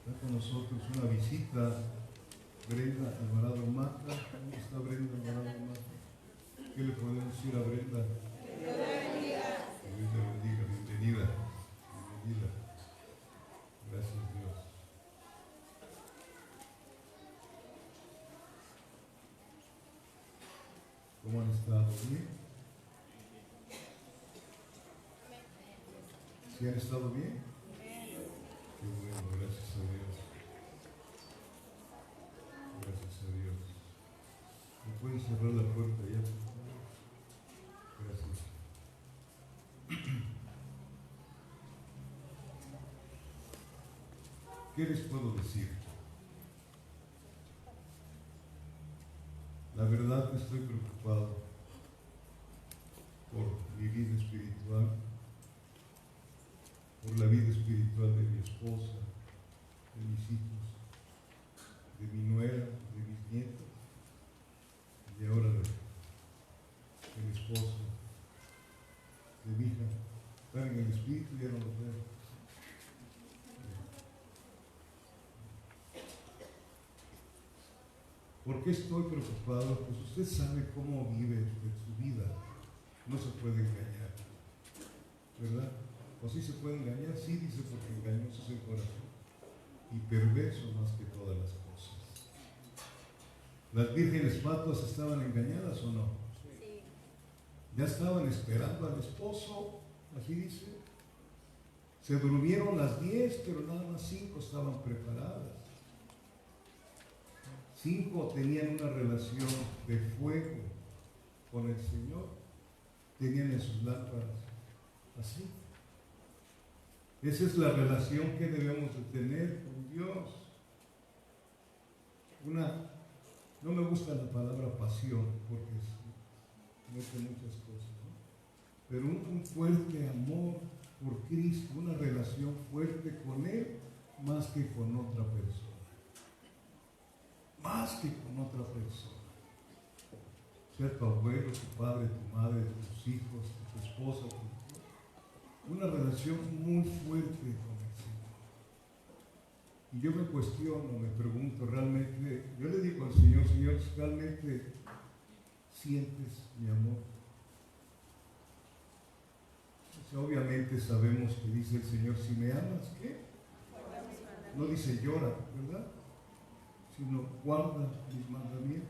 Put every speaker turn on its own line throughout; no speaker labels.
Está con nosotros una visita, Brenda Alvarado Mata. ¿Cómo está Brenda Alvarado Mata? ¿Qué le podemos decir a Brenda? Que Dios la bendiga. Que Dios la bendiga. Bienvenida. Bienvenida. Gracias, Dios. ¿Cómo han estado? ¿Bien? ¿Sí han estado bien? Qué bueno, gracias a Dios. Gracias a Dios. ¿Me pueden cerrar la puerta ya, por favor? Gracias. ¿Qué les puedo decir? La verdad que estoy preocupado por mi vida espiritual, por la vida espiritual de mi esposa, de mis hijos, de mi nuera, de mis nietos, y ahora de mi esposo, de mi hija. Están en el espíritu y ya no lo veo. ¿Por qué estoy preocupado? Pues usted sabe cómo vive usted su vida. No se puede engañar, ¿verdad? ¿O sí se puede engañar? Sí, dice, porque engañoso es el corazón y perverso más que todas las cosas. ¿Las vírgenes patuas estaban engañadas o no? Sí. Ya estaban esperando al esposo, así dice. Se durmieron las 10, pero nada más 5 estaban preparadas. 5 tenían una relación de fuego con el Señor, tenían en sus lámparas así. Esa es la relación que debemos de tener con Dios. No me gusta la palabra pasión, porque mete muchas cosas, ¿no? Pero un fuerte amor por Cristo, una relación fuerte con Él, más que con otra persona. Más que con otra persona. Sea tu abuelo, tu padre, tu madre, tus hijos, tu esposa, una relación muy fuerte con el Señor. Y yo me cuestiono, me pregunto, realmente, yo le digo al Señor, Señor, ¿realmente sientes mi amor? O sea, obviamente sabemos que dice el Señor, si me amas, ¿qué? No dice llora, ¿verdad? Sino guarda mis mandamientos.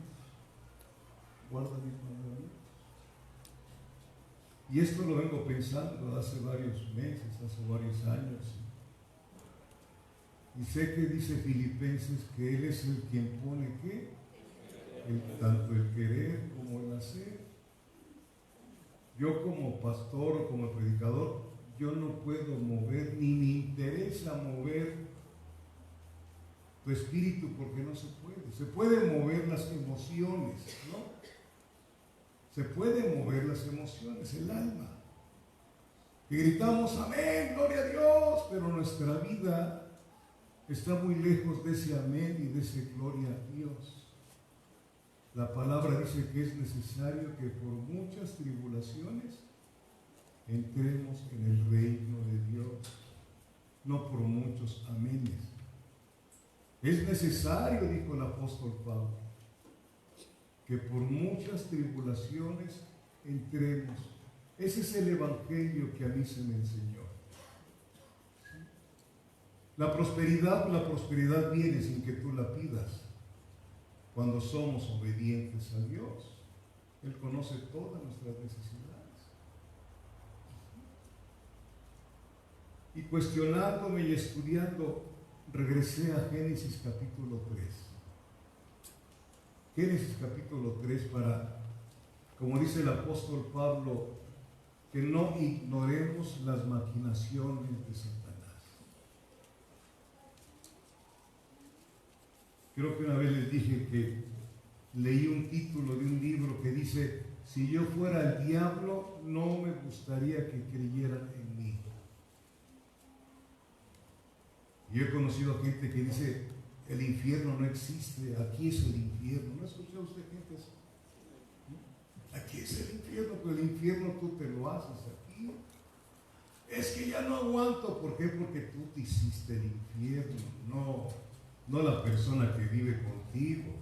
Guarda mis mandamientos. Y esto lo vengo pensando hace varios meses, hace varios años. Y sé que dice Filipenses que Él es el quien pone ¿qué? Tanto el querer como el hacer. Yo como pastor o como predicador, yo no puedo mover, ni me interesa mover tu espíritu porque no se puede. Se pueden mover las emociones, ¿no? Se pueden mover las emociones, el alma. Y gritamos, amén, gloria a Dios, pero nuestra vida está muy lejos de ese amén y de ese gloria a Dios. La palabra dice que es necesario que por muchas tribulaciones entremos en el reino de Dios, no por muchos amenes. Es necesario, dijo el apóstol Pablo, que por muchas tribulaciones entremos. Ese es el evangelio que a mí se me enseñó. La prosperidad viene sin que tú la pidas. Cuando somos obedientes a Dios, Él conoce todas nuestras necesidades. Y cuestionándome y estudiando, regresé a Génesis capítulo 3. Génesis capítulo 3 para, como dice el apóstol Pablo, que no ignoremos las maquinaciones de Satanás. Creo que una vez les dije que leí un título de un libro que dice, si yo fuera el diablo, no me gustaría que creyeran en mí. Yo he conocido a gente que dice, el infierno no existe, aquí es el infierno. ¿No ha escuchado usted gente así? Aquí es el infierno, pero el infierno tú te lo haces aquí. Es que ya no aguanto. ¿Por qué? Porque tú te hiciste el infierno. No. no la persona que vive contigo.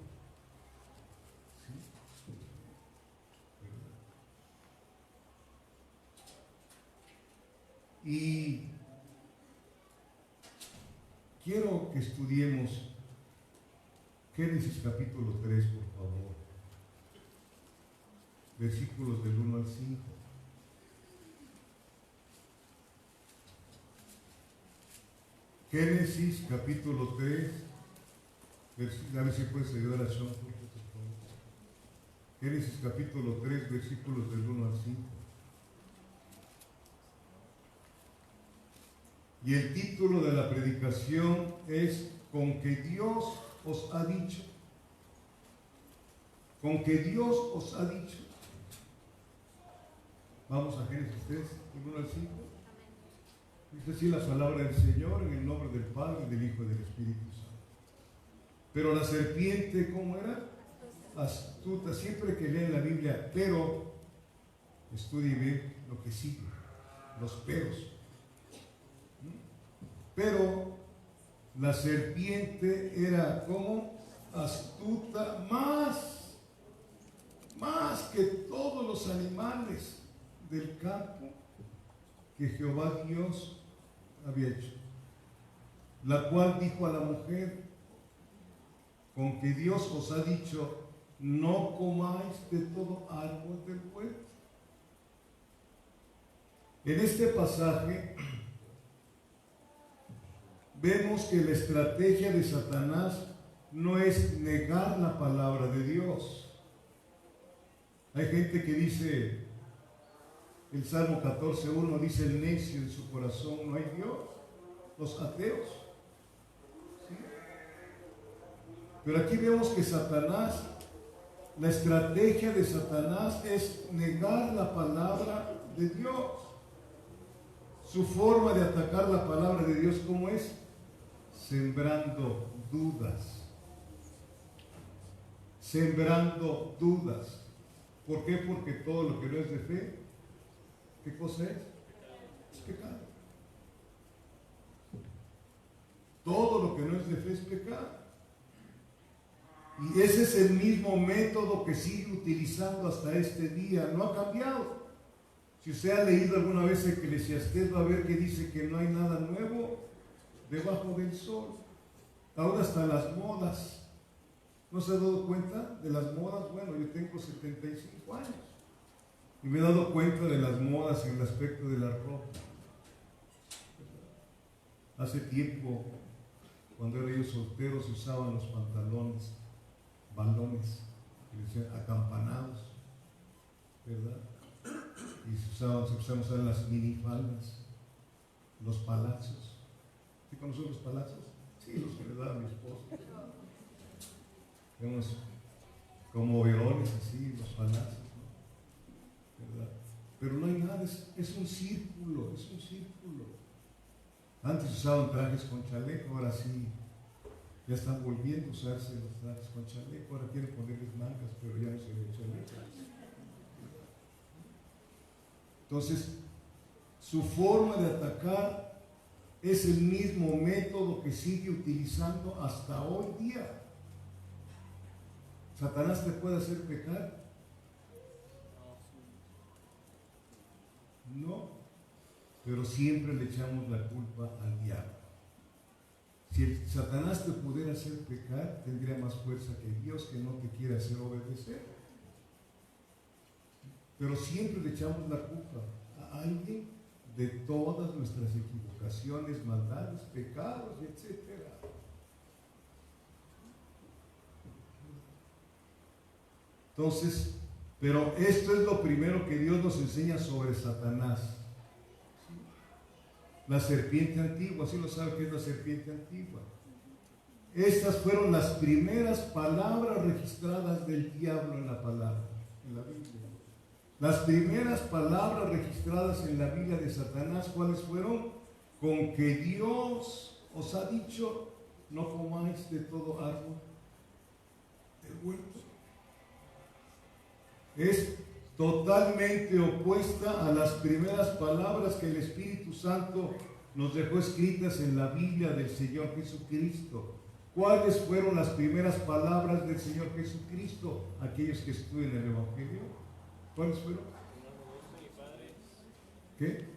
¿Sí? Y quiero que estudiemos Génesis capítulo 3, por favor. Versículos del 1 al 5. Génesis capítulo 3, a ver si puedes ayudar a Sean, por favor. Génesis capítulo 3, versículos del 1 al 5. Y el título de la predicación es Con que Dios os ha dicho. Con que Dios os ha dicho. Vamos a Génesis 3, del 1 al 5. Dice así la palabra del Señor en el nombre del Padre, del Hijo y del Espíritu Santo. Pero la serpiente, ¿cómo era? Astuta. Siempre que leen la Biblia, pero, estudie bien lo que sigue, los peros. Pero la serpiente era como astuta más que todos los animales del campo que Jehová Dios había hecho, la cual dijo a la mujer: con que Dios os ha dicho, no comáis de todo árbol del huerto. En este pasaje vemos que la estrategia de Satanás no es negar la palabra de Dios. Hay gente que dice, el Salmo 14:1 dice: el necio en su corazón no hay Dios. Los ateos. ¿Sí? Pero aquí vemos que Satanás, la estrategia de Satanás es negar la palabra de Dios. Su forma de atacar la palabra de Dios, ¿cómo es? Sembrando dudas. Sembrando dudas. ¿Por qué? Porque todo lo que no es de fe, ¿qué cosa es? Es pecado. Todo lo que no es de fe es pecado. Y ese es el mismo método que sigue utilizando hasta este día. No ha cambiado. Si usted ha leído alguna vez Eclesiastés, va a ver que dice que no hay nada nuevo debajo del sol. Ahora hasta las modas. ¿No se ha dado cuenta de las modas? Bueno, yo tengo 75 años y me he dado cuenta de las modas en el aspecto de la ropa. Hace tiempo, cuando era yo soltero, se usaban los pantalones, balones, que decían acampanados, ¿verdad? Y se usaban usar las minifaldas, los palacios. ¿Sí conocen los palacios? Sí, los que le daba a mi esposo. Vemos como verones así, los palacios, ¿no? ¿Verdad? Pero no hay nada, es un círculo, es un círculo. Antes usaban trajes con chaleco, ahora sí, ya están volviendo a usarse los trajes con chaleco, ahora quieren ponerles mangas, pero ya no se ve chaleco. Entonces, su forma de atacar es el mismo método que sigue utilizando hasta hoy día. ¿Satanás te puede hacer pecar? No, pero siempre le echamos la culpa al diablo. Si Satanás te pudiera hacer pecar, tendría más fuerza que Dios, que no te quiere hacer obedecer. Pero siempre le echamos la culpa a alguien de todas nuestras equivocaciones, maldades, pecados, etc. Entonces, pero esto es lo primero que Dios nos enseña sobre Satanás. La serpiente antigua, ¿sí lo sabe qué es la serpiente antigua? Estas fueron las primeras palabras registradas del diablo en la palabra, en la Biblia. Las primeras palabras registradas en la Biblia de Satanás, ¿cuáles fueron? Con que Dios os ha dicho, no comáis de todo árbol del huerto. Es totalmente opuesta a las primeras palabras que el Espíritu Santo nos dejó escritas en la Biblia del Señor Jesucristo. ¿Cuáles fueron las primeras palabras del Señor Jesucristo? Aquellos que estudian el Evangelio. ¿Cuáles fueron? ¿Qué?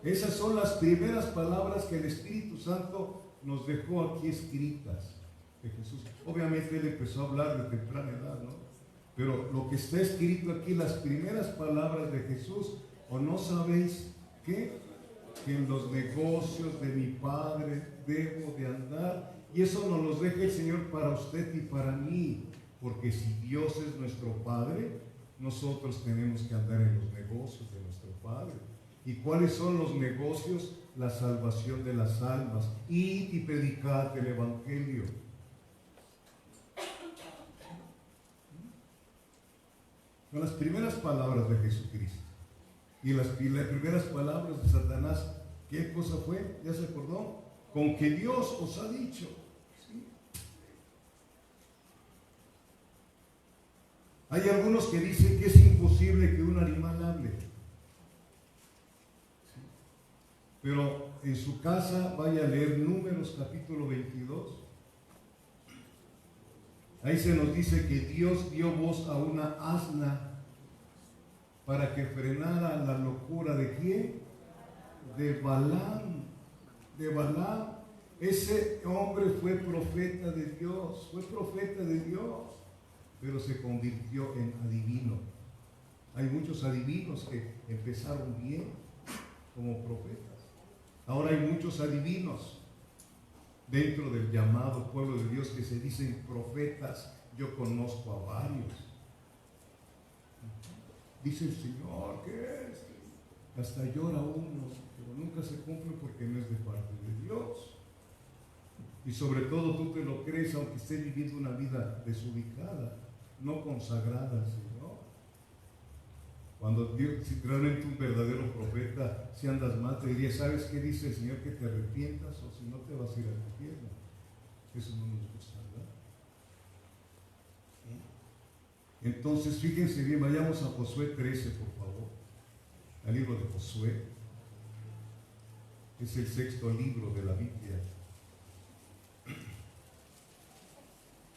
Esas son las primeras palabras que el Espíritu Santo nos dejó aquí escritas de Jesús. Obviamente Él empezó a hablar de temprana edad, ¿no? Pero lo que está escrito aquí, las primeras palabras de Jesús, ¿o no sabéis qué? Que en los negocios de mi Padre debo de andar. Y eso nos lo deja el Señor para usted y para mí, porque si Dios es nuestro Padre, nosotros tenemos que andar en los negocios de nuestro Padre. ¿Y cuáles son los negocios? La salvación de las almas. Id y predicad el Evangelio. Son las primeras palabras de Jesucristo. Y las primeras palabras de Satanás, ¿qué cosa fue? ¿Ya se acordó? Con que Dios os ha dicho. ¿Sí? Hay algunos que dicen que es imposible que un animal hable. ¿Sí? Pero en su casa vaya a leer Números capítulo 22. Ahí se nos dice que Dios dio voz a una asna para que frenara la locura de ¿quién? De Balaam. De Balaam. Ese hombre fue profeta de Dios, pero se convirtió en adivino. Hay muchos adivinos que empezaron bien como profetas. Ahora hay muchos adivinos dentro del llamado pueblo de Dios que se dicen profetas. Yo conozco a varios. Dice el Señor que es. Hasta llora uno, pero nunca se cumple porque no es de parte de Dios. Y sobre todo tú te lo crees aunque estés viviendo una vida desubicada, no consagrada al Señor. Cuando Dios, si realmente un verdadero profeta, si andas mal, te diría, ¿sabes qué dice el Señor? Que te arrepientas o si no te vas a ir al infierno. Eso no nos gusta, ¿verdad? Entonces, fíjense bien, vayamos a Josué 13, por favor. Al libro de Josué. Es el sexto libro de la Biblia.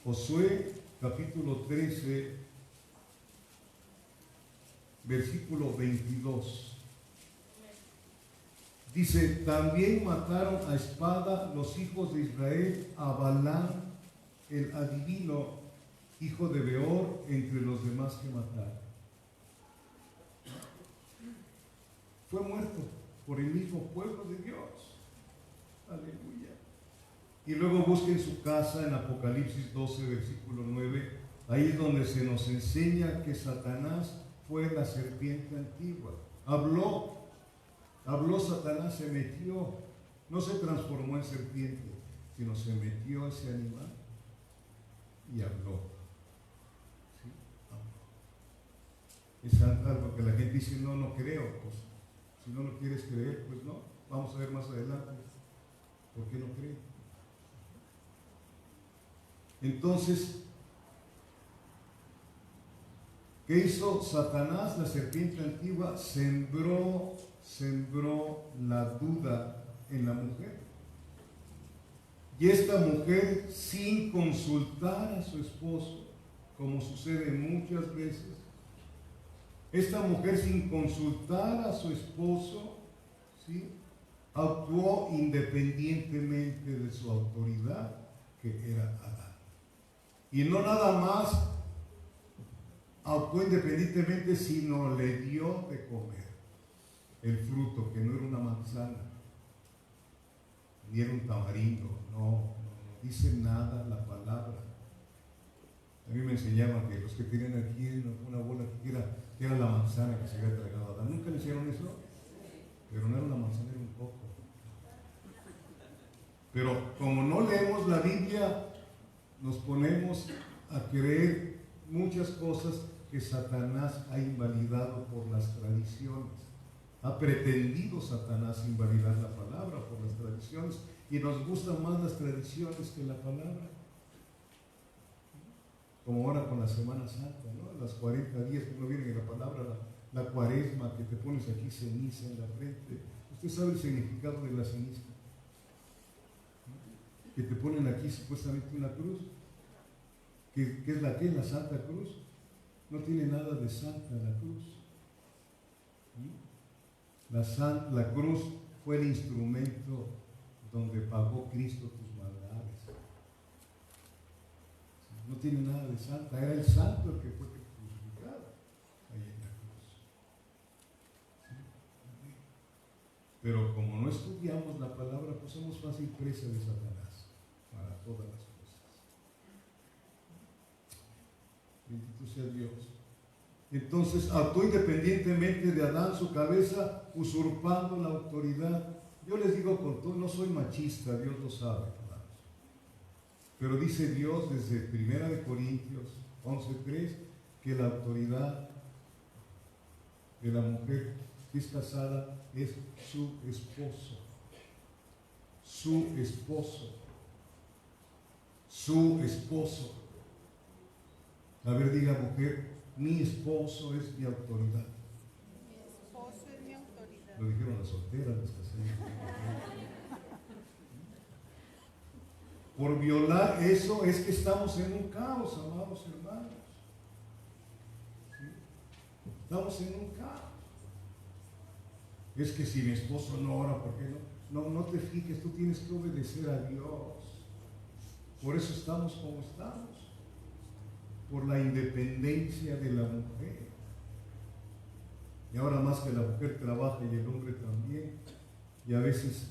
Josué, capítulo 13, versículo 22. Dice, también mataron a espada los hijos de Israel a Balaam, el adivino, hijo de Beor, entre los demás que mataron. Fue muerto por el mismo pueblo de Dios. Aleluya. Y luego busquen su casa en Apocalipsis 12, versículo 9. Ahí es donde se nos enseña que Satanás fue la serpiente antigua. Habló Satanás, se metió, no se transformó en serpiente, sino se metió ese animal y habló. ¿Sí? Habló. Es algo que la gente dice, no creo. Pues si no lo quieres creer, pues no. Vamos a ver más adelante por qué no cree. Entonces, ¿qué hizo Satanás? La serpiente antigua sembró la duda en la mujer. Y esta mujer, sin consultar a su esposo, como sucede muchas veces, esta mujer sin consultar a su esposo, ¿sí?, actuó independientemente de su autoridad, que era Adán. Y no nada más actuó independientemente, sino le dio de comer el fruto, que no era una manzana, ni era un tamarindo, no dice nada la palabra. A mí me enseñaban que los que tienen aquí una bola que era la manzana que se había tragado a Adán. ¿Nunca le hicieron eso? Pero no era una manzana, era un coco. Pero como no leemos la Biblia, nos ponemos a creer muchas cosas que Satanás ha invalidado por las tradiciones. Ha pretendido Satanás invalidar la palabra por las tradiciones, y nos gustan más las tradiciones que la palabra. Como ahora con la Semana Santa, ¿no? Las 40 días que no viene en la palabra, la cuaresma, que te pones aquí ceniza en la frente. ¿Usted sabe el significado de la ceniza? que te ponen aquí supuestamente una cruz, que es la que es la Santa Cruz. No tiene nada de santa la cruz. La cruz fue el instrumento donde pagó Cristo tus maldades. No tiene nada de santa, era el santo el que fue crucificado ahí en la cruz. Pero como no estudiamos la palabra, pues somos fácil presa de Satanás para todas las cosas. Bendito sea Dios. Entonces actuó independientemente de Adán, su cabeza, usurpando la autoridad. Yo les digo con todo, no soy machista, Dios lo sabe, hermanos. Pero dice Dios desde 1 Corintios 11:3 que la autoridad de la mujer que es casada es su esposo. Su esposo. Su esposo. A ver, diga mujer, mi esposo es mi autoridad.
Mi esposo es mi autoridad.
Lo dijeron las solteras, las casadas. Por violar eso es que estamos en un caos, amados hermanos. ¿Sí? Estamos en un caos. Es que si mi esposo no ora, ¿por qué no? No te fijes, tú tienes que obedecer a Dios. Por eso estamos como estamos. Por la independencia de la mujer. Y ahora más que la mujer trabaja y el hombre también. Y a veces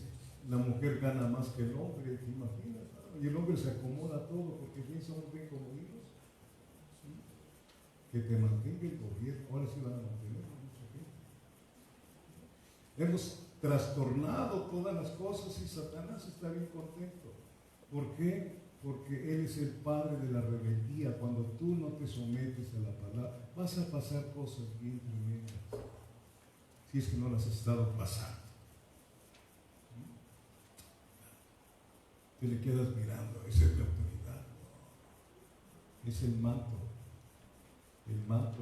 la mujer gana más que el hombre, ¿te imaginas? Y el hombre se acomoda a todo porque bien somos bien como hijos. ¿Sí? Que te mantenga el gobierno. Ahora sí van a mantener mucha gente. Hemos trastornado todas las cosas y Satanás está bien contento. ¿Por qué? Porque Él es el padre de la rebeldía. Cuando tú no te sometes a la palabra, vas a pasar cosas bien tremendas. Si es que no las has estado pasando. Te le quedas mirando, esa es mi autoridad. No. Es el manto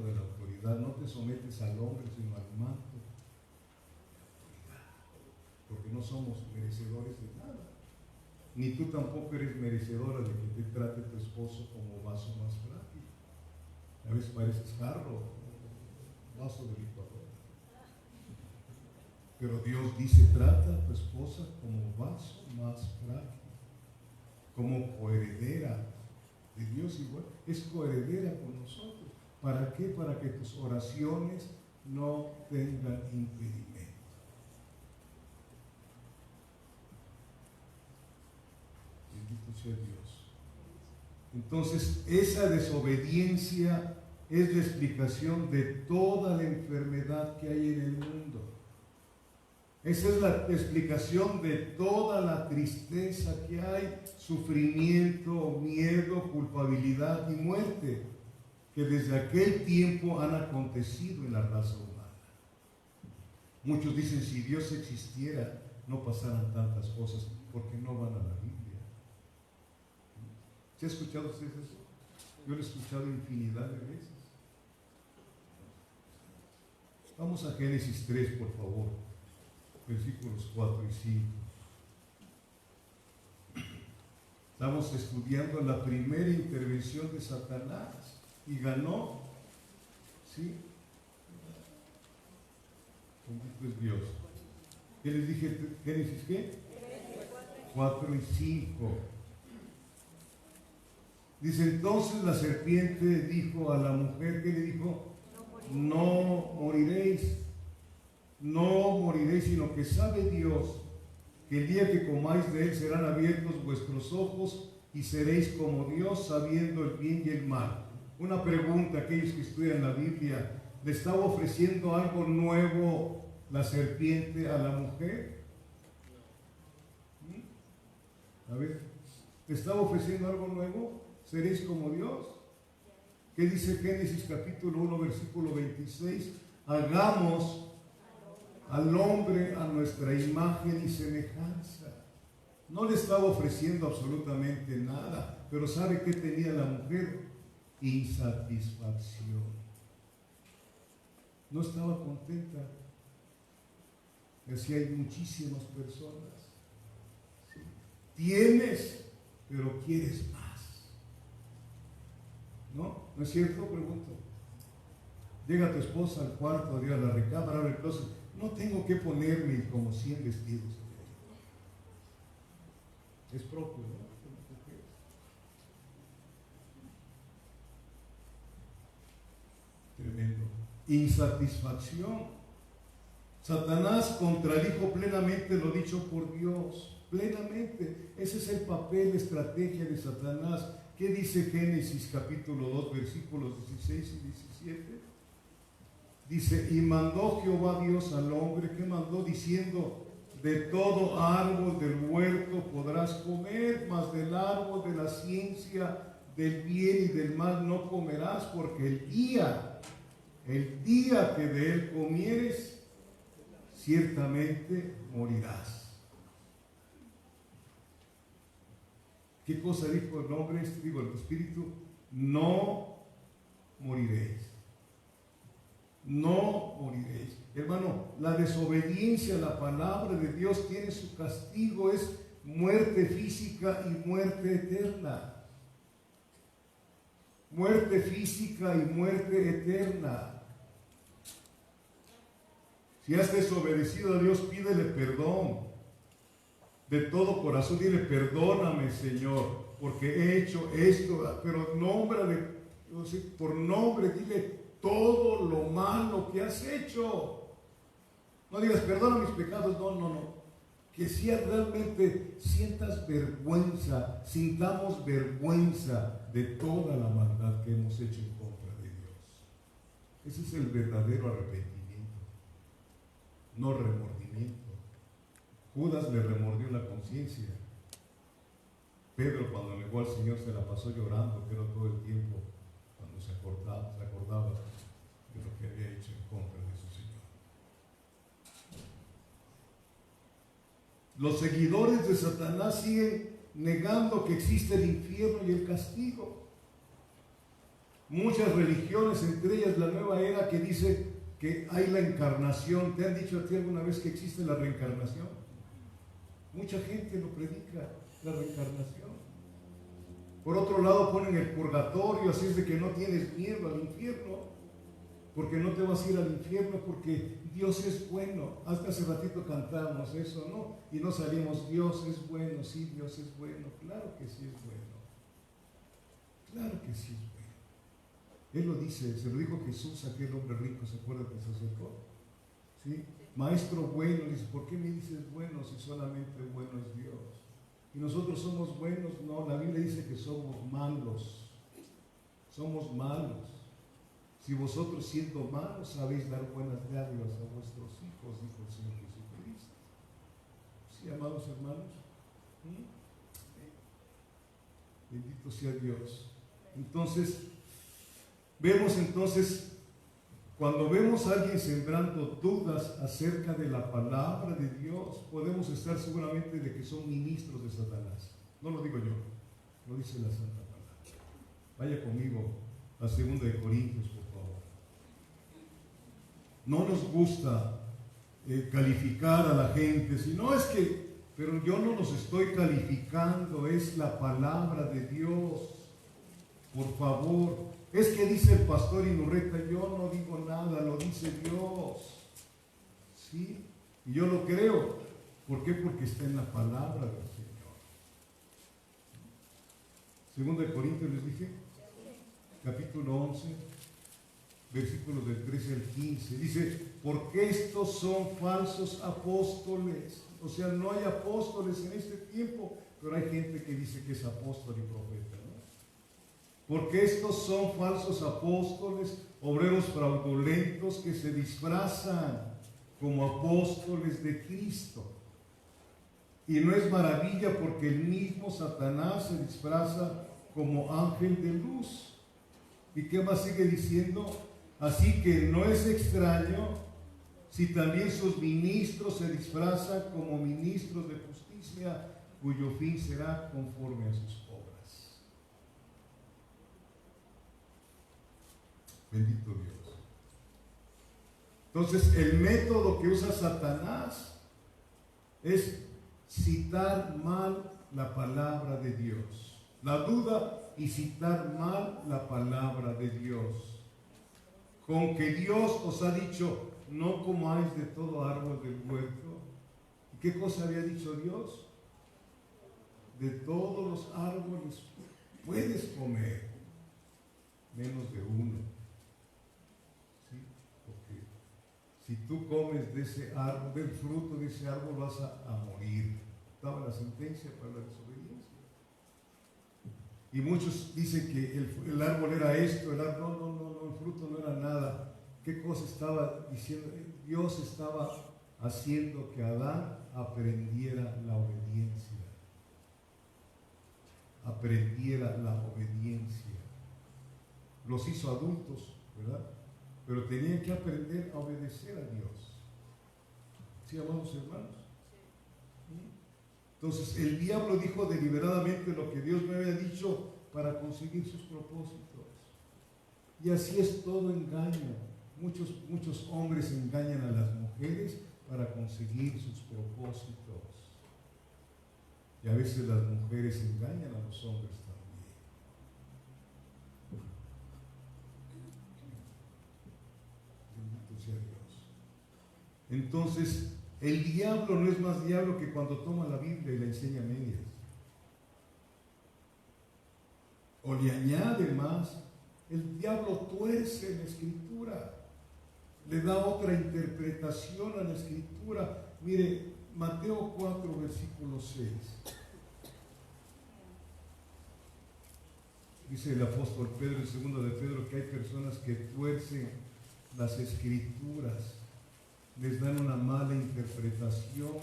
de la autoridad. No te sometes al hombre, sino al manto de autoridad. Porque no somos merecedores de nada. Ni tú tampoco eres merecedora de que te trate tu esposo como vaso más frágil. A veces pareces jarro, vaso de licuadora. Pero Dios dice, trata a tu esposa como vaso más frágil, como coheredera de Dios igual. Es coheredera con nosotros. ¿Para qué? Para que tus oraciones no tengan impedimento. Sea Dios. Entonces, esa desobediencia es la explicación de toda la enfermedad que hay en el mundo. Esa es la explicación de toda la tristeza que hay, sufrimiento, miedo, culpabilidad y muerte, que desde aquel tiempo han acontecido en la raza humana. Muchos dicen, si Dios existiera, no pasaran tantas cosas, porque no van a la Biblia. ¿Se ha escuchado usted eso? Yo lo he escuchado infinidad de veces. Vamos a Génesis 3, por favor, versículos 4 y 5. Estamos estudiando la primera intervención de Satanás y ganó. ¿Sí? Bendito es Dios. ¿Qué les dije? ¿Génesis qué? 4 y 5. Dice, entonces la serpiente dijo a la mujer, ¿qué le dijo? No moriréis, no moriréis, sino que sabe Dios que el día que comáis de él serán abiertos vuestros ojos y seréis como Dios, sabiendo el bien y el mal. Una pregunta, aquellos que estudian la Biblia, ¿le estaba ofreciendo algo nuevo la serpiente a la mujer? A ver, ¿le estaba ofreciendo algo nuevo? ¿Seréis como Dios? ¿Qué dice Génesis capítulo 1, versículo 26? Hagamos al hombre a nuestra imagen y semejanza. No le estaba ofreciendo absolutamente nada, pero ¿sabe qué tenía la mujer? Insatisfacción. No estaba contenta. Así hay muchísimas personas. Tienes pero quieres más. ¿No? ¿No es cierto? Pregunto. Llega tu esposa al cuarto, a la recámara, abre el closet. No tengo que ponerme como 100 vestidos. Es propio, ¿no? Tremendo. Insatisfacción. Satanás contradijo plenamente lo dicho por Dios. Plenamente. Ese es el papel, la estrategia de Satanás. ¿Qué dice Génesis capítulo 2, versículos 16 y 17? Dice, y mandó Jehová Dios al hombre, que mandó diciendo, de todo árbol del huerto podrás comer, mas del árbol de la ciencia del bien y del mal no comerás, porque el día que de él comieres, ciertamente morirás. ¿Qué cosa dijo el hombre? Digo, el espíritu, no moriréis. No moriréis. Hermano, la desobediencia a la palabra de Dios tiene su castigo, es muerte física y muerte eterna. Muerte física y muerte eterna. Si has desobedecido a Dios, pídele perdón. De todo corazón, dile, perdóname, Señor, porque he hecho esto, pero nómbrale, por nombre, dile todo lo malo que has hecho. No digas, perdona mis pecados, no. Que si realmente sientas vergüenza, sintamos vergüenza de toda la maldad que hemos hecho en contra de Dios. Ese es el verdadero arrepentimiento, no remordimiento. Judas le remordió la conciencia. Pedro, cuando negó al Señor, se la pasó llorando, pero todo el tiempo, cuando se acordaba de lo que había hecho en contra de su Señor. Los seguidores de Satanás siguen negando que existe el infierno y el castigo. Muchas religiones, entre ellas la nueva era, que dice que hay la encarnación. ¿Te han dicho a ti alguna vez que existe la reencarnación? Mucha gente lo predica, la reencarnación. Por otro lado ponen el purgatorio, así es de que no tienes miedo al infierno, porque no te vas a ir al infierno, porque Dios es bueno. Hasta hace ratito cantábamos eso, ¿no? Y no salimos, Dios es bueno, sí, Dios es bueno. Claro que sí es bueno. Claro que sí es bueno. Él lo dice, se lo dijo Jesús a aquel hombre rico, ¿se acuerda que se acercó? ¿Sí? Maestro bueno, dice, ¿por qué me dices bueno si solamente bueno es Dios? Y nosotros somos buenos. No, la Biblia dice que somos malos. Somos malos. Si vosotros siendo malos sabéis dar buenas dádivas a vuestros hijos, dijo el Señor Jesucristo. Sí, amados hermanos. Bendito sea Dios. Entonces, vemos cuando vemos a alguien sembrando dudas acerca de la palabra de Dios, podemos estar seguramente de que son ministros de Satanás. No lo digo yo, lo dice la Santa Palabra. Vaya conmigo a 2 de Corintios, por favor. No nos gusta calificar a la gente, sino es que, pero yo no los estoy calificando, es la palabra de Dios. Por favor. Es que dice el pastor Inurreta, yo no digo nada, lo dice Dios. ¿Sí? Y yo lo creo. ¿Por qué? Porque está en la palabra del Señor. 2 de Corintios les dije, capítulo 11, versículos del 13 al 15. Dice, porque estos son falsos apóstoles. O sea, no hay apóstoles en este tiempo, pero hay gente que dice que es apóstol y profeta. Porque estos son falsos apóstoles, obreros fraudulentos que se disfrazan como apóstoles de Cristo. Y no es maravilla, porque el mismo Satanás se disfraza como ángel de luz. ¿Y qué más sigue diciendo? Así que no es extraño si también sus ministros se disfrazan como ministros de justicia, cuyo fin será conforme a sus obras. Bendito Dios. Entonces, el método que usa Satanás es citar mal la palabra de Dios. La duda y citar mal la palabra de Dios. Con que Dios os ha dicho, no comáis de todo árbol del huerto. ¿Y qué cosa había dicho Dios? De todos los árboles puedes comer, menos de uno. ¿Sí? Porque si tú comes de ese árbol, del fruto de ese árbol, vas a morir. Estaba la sentencia para la desobediencia. Y muchos dicen que el árbol era esto, el árbol, no, el fruto no era nada. ¿Qué cosa estaba diciendo? Dios estaba haciendo que Adán aprendiera la obediencia. Aprendiera la obediencia. Los hizo adultos, ¿verdad? Pero tenían que aprender a obedecer a Dios. ¿Sí, amados hermanos? Entonces el diablo dijo deliberadamente lo que Dios me había dicho para conseguir sus propósitos. Y así es todo engaño. Muchos hombres engañan a las mujeres para conseguir sus propósitos. Y a veces las mujeres engañan a los hombres también. Bendito sea Dios. Entonces, el diablo no es más diablo que cuando toma la Biblia y la enseña a medias. O le añade más. El diablo tuerce la Escritura. Le da otra interpretación a la Escritura. Mire, Mateo 4, versículo 6. Dice el apóstol Pedro en 2 de Pedro que hay personas que tuercen las Escrituras, les dan una mala interpretación,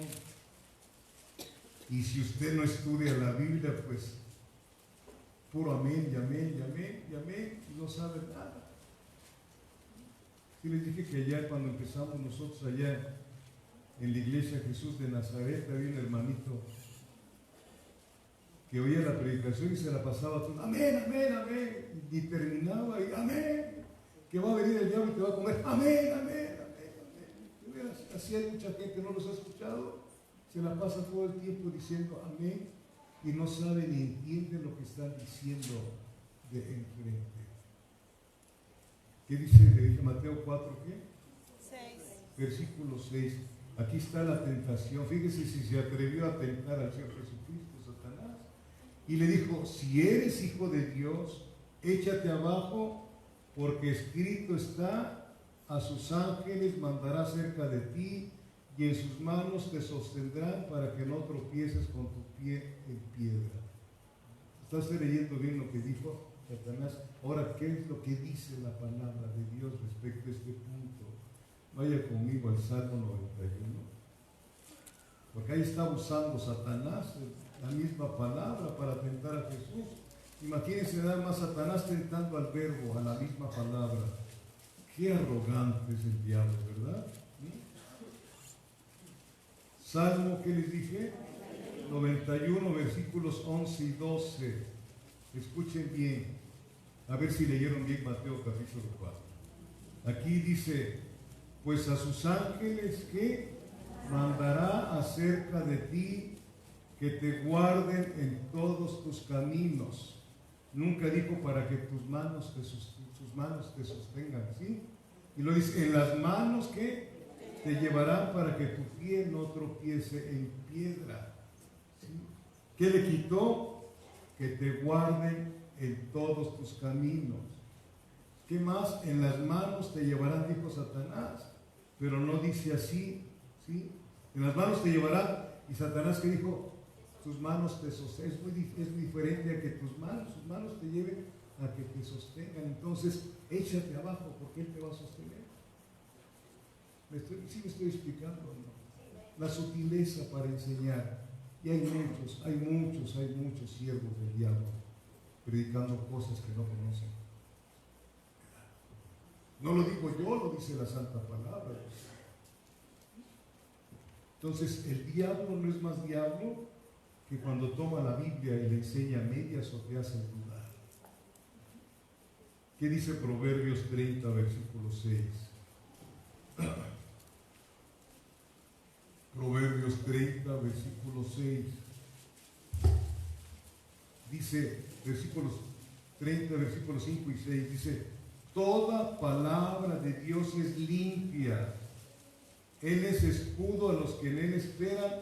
y si usted no estudia la Biblia, pues puro amén, y amén, y amén, y amén, y no sabe nada. Sí les dije que allá cuando empezamos nosotros allá en la iglesia Jesús de Nazaret, había un hermanito que oía la predicación y se la pasaba todo, amén, amén, amén, y terminaba y amén, que va a venir el diablo y te va a comer, amén, amén, amén. Así hay mucha gente, ¿no los ha escuchado? Se la pasa todo el tiempo diciendo amén y no sabe ni entiende lo que están diciendo de enfrente. ¿Qué dice? Le dije Mateo 4, ¿qué?
6.
Versículo 6. Aquí está la tentación. Fíjese si se atrevió a tentar al Señor Jesucristo, Satanás. Y le dijo, si eres hijo de Dios, échate abajo, porque escrito está, a sus ángeles mandará cerca de ti, y en sus manos te sostendrán para que no tropieces con tu pie en piedra. ¿Estás leyendo bien lo que dijo Satanás? Ahora, ¿qué es lo que dice la palabra de Dios respecto a este punto? Vaya conmigo al Salmo 91. Porque ahí está usando Satanás la misma palabra para tentar a Jesús. Imagínense nada más Satanás tentando al verbo, a la misma palabra. Qué arrogante es el diablo, ¿verdad? Salmo, ¿qué les dije? 91, versículos 11 y 12. Escuchen bien. A ver si leyeron bien Mateo capítulo 4. Aquí dice, pues a sus ángeles que mandará acerca de ti, que te guarden en todos tus caminos. Nunca dijo para que tus manos te sostengan, ¿sí? Y lo dice, en las manos que te llevarán para que tu pie no tropiece en piedra. ¿Sí? ¿Qué le quitó? Que te guarden en todos tus caminos. ¿Qué más? En las manos te llevarán, dijo Satanás, pero no dice así, ¿sí? En las manos te llevarán, y Satanás que dijo, tus manos te sostengan. Es diferente a que sus manos te lleven a que te sostengan. Entonces, échate abajo porque Él te va a sostener. ¿Sí me estoy explicando? ¿No? La sutileza para enseñar. Y hay muchos siervos del diablo predicando cosas que no conocen. No lo digo yo, lo dice la Santa Palabra. Entonces, el diablo no es más diablo que cuando toma la Biblia y le enseña medias o te hace dudar. ¿Qué dice Proverbios 30, versículo 6? Proverbios 30, versículo 6. dice, versículos 30, versículos 5 y 6, dice, toda palabra de Dios es limpia. Él es escudo a los que en Él esperan.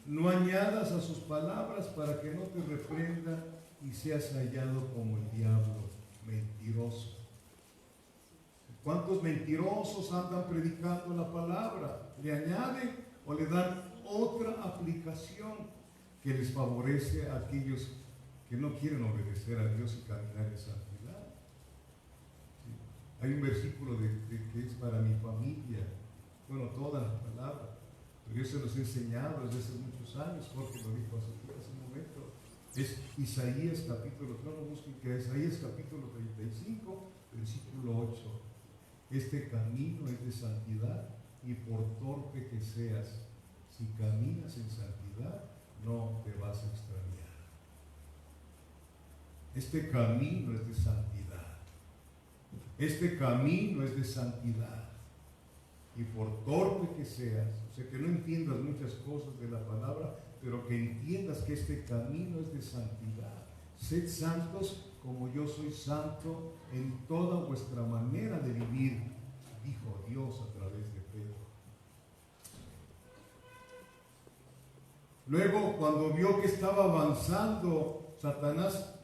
No añadas a sus palabras para que no te reprenda y seas hallado como el diablo, mentiroso. ¿Cuántos mentirosos andan predicando la palabra? Le añaden o le dan otra aplicación que les favorece a aquellos que no quieren obedecer a Dios y caminar en santidad. ¿Sí? Hay un versículo que es para mi familia, bueno, toda la palabra, pero yo se los he enseñado desde hace muchos años, Jorge lo dijo hace un momento. Es Isaías capítulo, no lo busquen, que es Isaías capítulo 35, versículo 8. Este camino es de santidad, y por torpe que seas, si caminas en santidad, no te vas a extraviar. Este camino es de santidad. Este camino es de santidad. Y por torpe que seas, o sea, que no entiendas muchas cosas de la palabra, pero que entiendas que este camino es de santidad. Sed santos como yo soy santo en toda vuestra manera de vivir, dijo Dios a través de Pedro. Luego, cuando vio que estaba avanzando Satanás,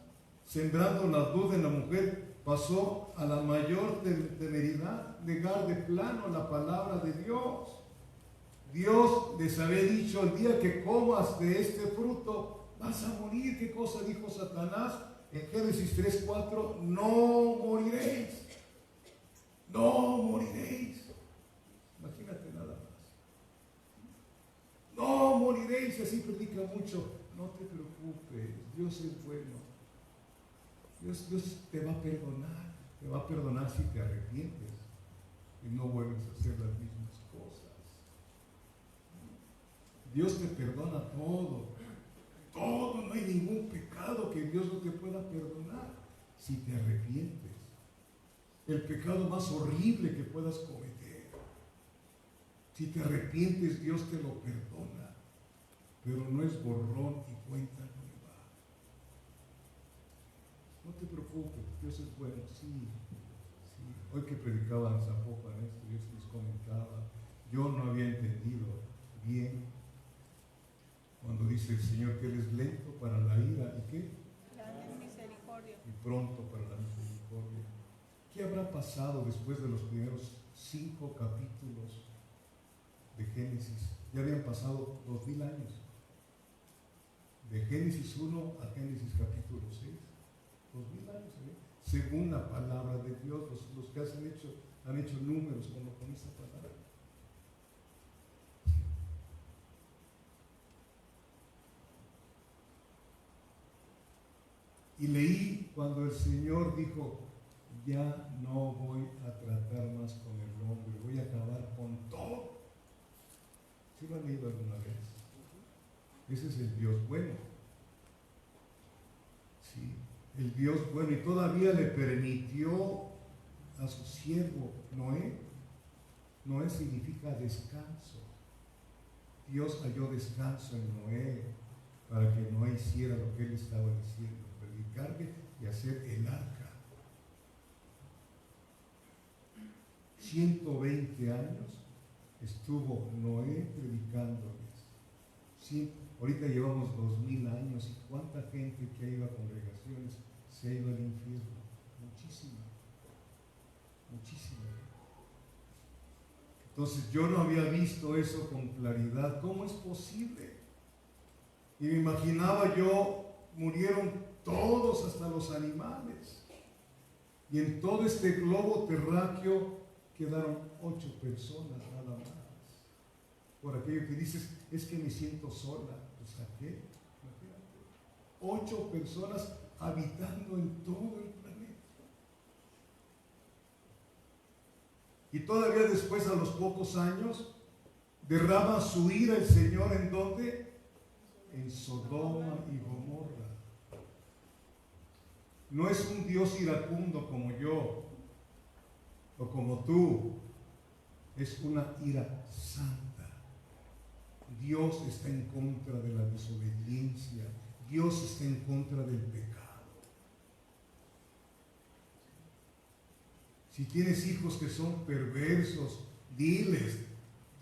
sembrando la duda en la mujer, pasó a la mayor temeridad, negar de plano la palabra de Dios. Dios les había dicho, el día que comas de este fruto, vas a morir. ¿Qué cosa dijo Satanás? En Génesis 3:4, no moriréis. No moriréis. Imagínate nada más. No moriréis, así predica mucho. No te preocupes, Dios es bueno. Dios te va a perdonar si te arrepientes y no vuelves a hacer las mismas cosas. Dios te perdona todo, no hay ningún pecado que Dios no te pueda perdonar si te arrepientes. El pecado más horrible que puedas cometer, si te arrepientes, Dios te lo perdona, pero no es borrón y cuenta nueva. No te preocupes, Dios es bueno, sí. Hoy que predicaba en Zapopan esto, yo les comentaba, yo no había entendido bien cuando dice el Señor que Él es lento para la ira y ¿qué?
Grande en misericordia.
Y pronto para la misericordia. ¿Qué habrá pasado después de los primeros 5 capítulos de Génesis? Ya habían pasado 2000 años. De Génesis 1 a Génesis capítulo 6. 2000 años, ¿eh? Según la palabra de Dios, los que han hecho números con esa palabra. Y leí cuando el Señor dijo, ya no voy a tratar más con el hombre, voy a acabar con todo. ¿Sí lo han leído alguna vez? Ese es el Dios bueno. Sí, el Dios bueno. Y todavía le permitió a su siervo Noé. Noé significa descanso. Dios halló descanso en Noé para que Noé hiciera lo que él estaba diciendo, predicarle y hacer el arca. 120 años estuvo Noé predicándoles. Sí, ahorita llevamos 2000 años y cuánta gente que ha ido a congregaciones se ha ido al infierno. Muchísima. Entonces yo no había visto eso con claridad. ¿Cómo es posible? Y me imaginaba yo, murieron todos hasta los animales. Y en todo este globo terráqueo quedaron 8 personas nada más. Por aquello que dices, es que me siento sola. Pues ¿a qué? Imagínate. 8 personas habitando en todo el planeta. Y todavía después, a los pocos años, derrama su ira el Señor ¿en dónde? En Sodoma y Gomorra. No es un Dios iracundo como yo o como tú, es una ira santa. Dios está en contra de la desobediencia. Dios está en contra del pecado. Si tienes hijos que son perversos, diles,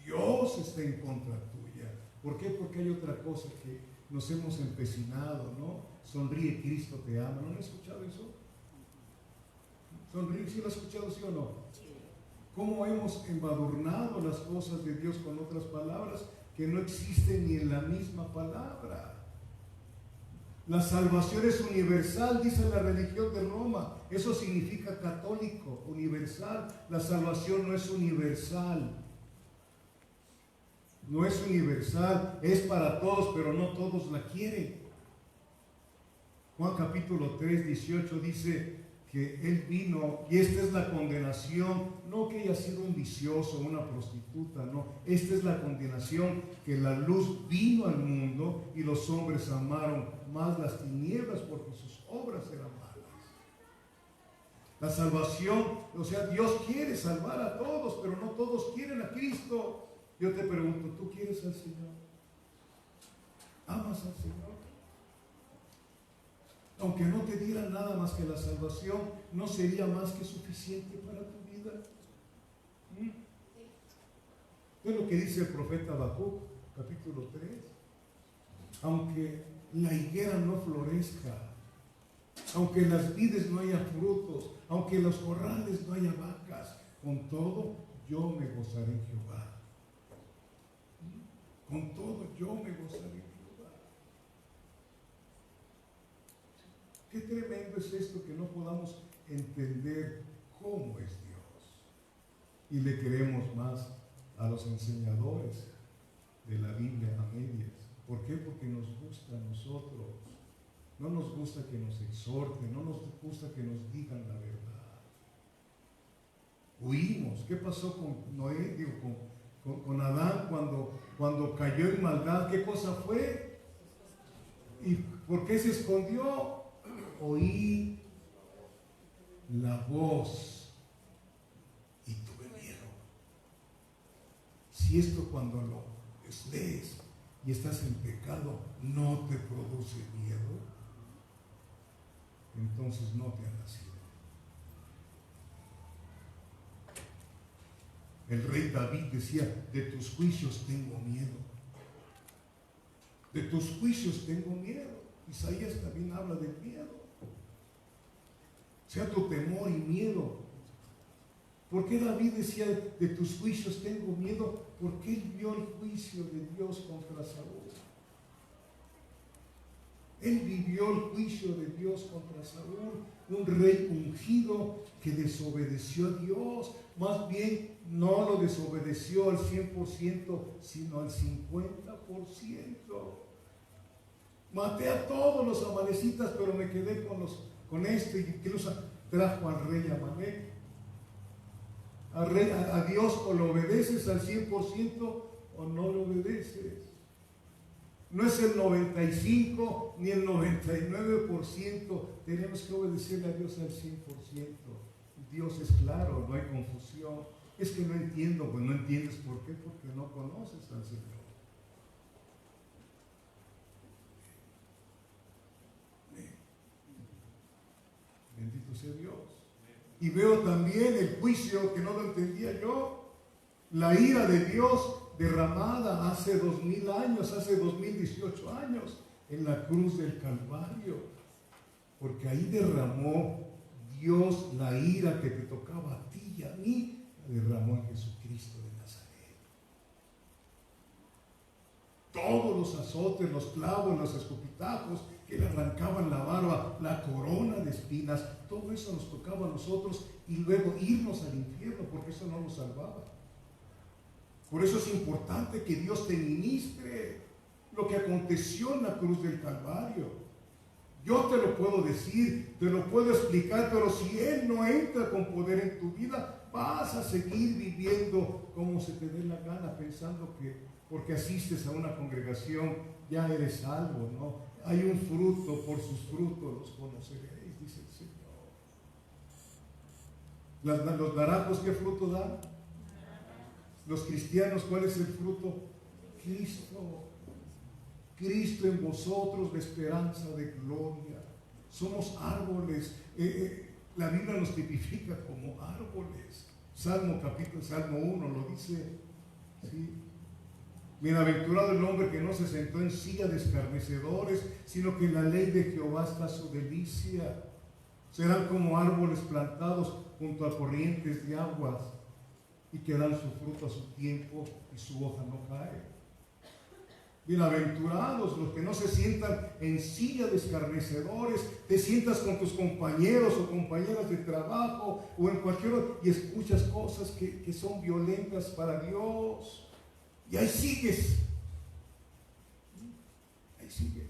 Dios está en contra tuya. ¿Por qué? Porque hay otra cosa que nos hemos empecinado, ¿no? Sonríe, Cristo te ama. ¿No han escuchado eso? Sonríe, ¿sí lo has escuchado, sí o no? ¿Cómo hemos embadurnado las cosas de Dios con otras palabras que no existen ni en la misma palabra? La salvación es universal, dice la religión de Roma. Eso significa católico, universal. La salvación no es universal. No es universal, es para todos, pero no todos la quieren. Juan capítulo 3, 18 dice que Él vino, y esta es la condenación, no que haya sido un vicioso, una prostituta, no. Esta es la condenación, que la luz vino al mundo y los hombres amaron más las tinieblas porque sus obras eran malas. La salvación, o sea, Dios quiere salvar a todos, pero no todos quieren a Cristo. Yo te pregunto, ¿tú quieres al Señor? ¿Amas al Señor? Aunque no te diera nada más que la salvación, ¿no sería más que suficiente para tu vida? Es lo que dice el profeta Habacuc, capítulo 3. Aunque la higuera no florezca, aunque en las vides no haya frutos, aunque en los corrales no haya vacas, con todo yo me gozaré en Jehová. Con todo yo me gozaré en Jehová. Qué tremendo es esto, que no podamos entender cómo es Dios. Y le queremos más a los enseñadores de la Biblia a medias. ¿Por qué? Porque nos gusta a nosotros. No nos gusta que nos exhorten, no nos gusta que nos digan la verdad. Huimos. ¿Qué pasó con Noé? Digo, con Adán cuando cayó en maldad? ¿Qué cosa fue? ¿Y por qué se escondió? Oí la voz y tuve miedo. Si esto, cuando lo lees y estás en pecado, no te produce miedo, entonces no te ha nacido. El rey David decía: de tus juicios tengo miedo. De tus juicios tengo miedo. Isaías también habla del miedo. Sea tu temor y miedo. ¿Por qué David decía: de tus juicios tengo miedo? Porque él vio el juicio de Dios contra Saúl. Él vivió el juicio de Dios contra Saúl, un rey ungido que desobedeció a Dios. Más bien, no lo desobedeció al 100%, sino al 50%. Maté a todos los amalecitas, pero me quedé con este, y que los trajo al rey Amalek. A Dios, o lo obedeces al 100% o no lo obedeces. No es el 95 ni el 99%. Tenemos que obedecerle a Dios al 100%. Dios es claro, no hay confusión. Es que no entiendo. Pues no entiendes por qué, porque no conoces al Señor. Bendito sea Dios. Y veo también el juicio, que no lo entendía yo, la ira de Dios derramada hace 2000 años, hace 2018 años, en la cruz del Calvario. Porque ahí derramó Dios la ira que te tocaba a ti y a mí, la derramó en Jesucristo de Nazaret. Todos los azotes, los clavos, los escupitajos que le arrancaban la barba, la corona de espinas, todo eso nos tocaba a nosotros, y luego irnos al infierno, porque eso no nos salvaba. Por eso es importante que Dios te ministre lo que aconteció en la cruz del Calvario. Yo te lo puedo decir, te lo puedo explicar, pero si Él no entra con poder en tu vida, vas a seguir viviendo como se te dé la gana, pensando que porque asistes a una congregación ya eres salvo, ¿no? Hay un fruto, por sus frutos los conoceréis, dice el Señor. Los naranjos, ¿qué fruto dan? Los cristianos, ¿cuál es el fruto? Cristo. Cristo en vosotros, la esperanza de gloria. Somos árboles. La Biblia nos tipifica como árboles. Salmo 1 lo dice. ¿Sí? Bienaventurado el hombre que no se sentó en silla de escarnecedores, sino que en la ley de Jehová está su delicia. Serán como árboles plantados junto a corrientes de aguas, y que dan su fruto a su tiempo y su hoja no cae. Bienaventurados los que no se sientan en silla de escarnecedores. Te sientas con tus compañeros o compañeras de trabajo o en cualquier otro y escuchas cosas que son violentas para Dios. Y ahí sigues. Ahí sigues.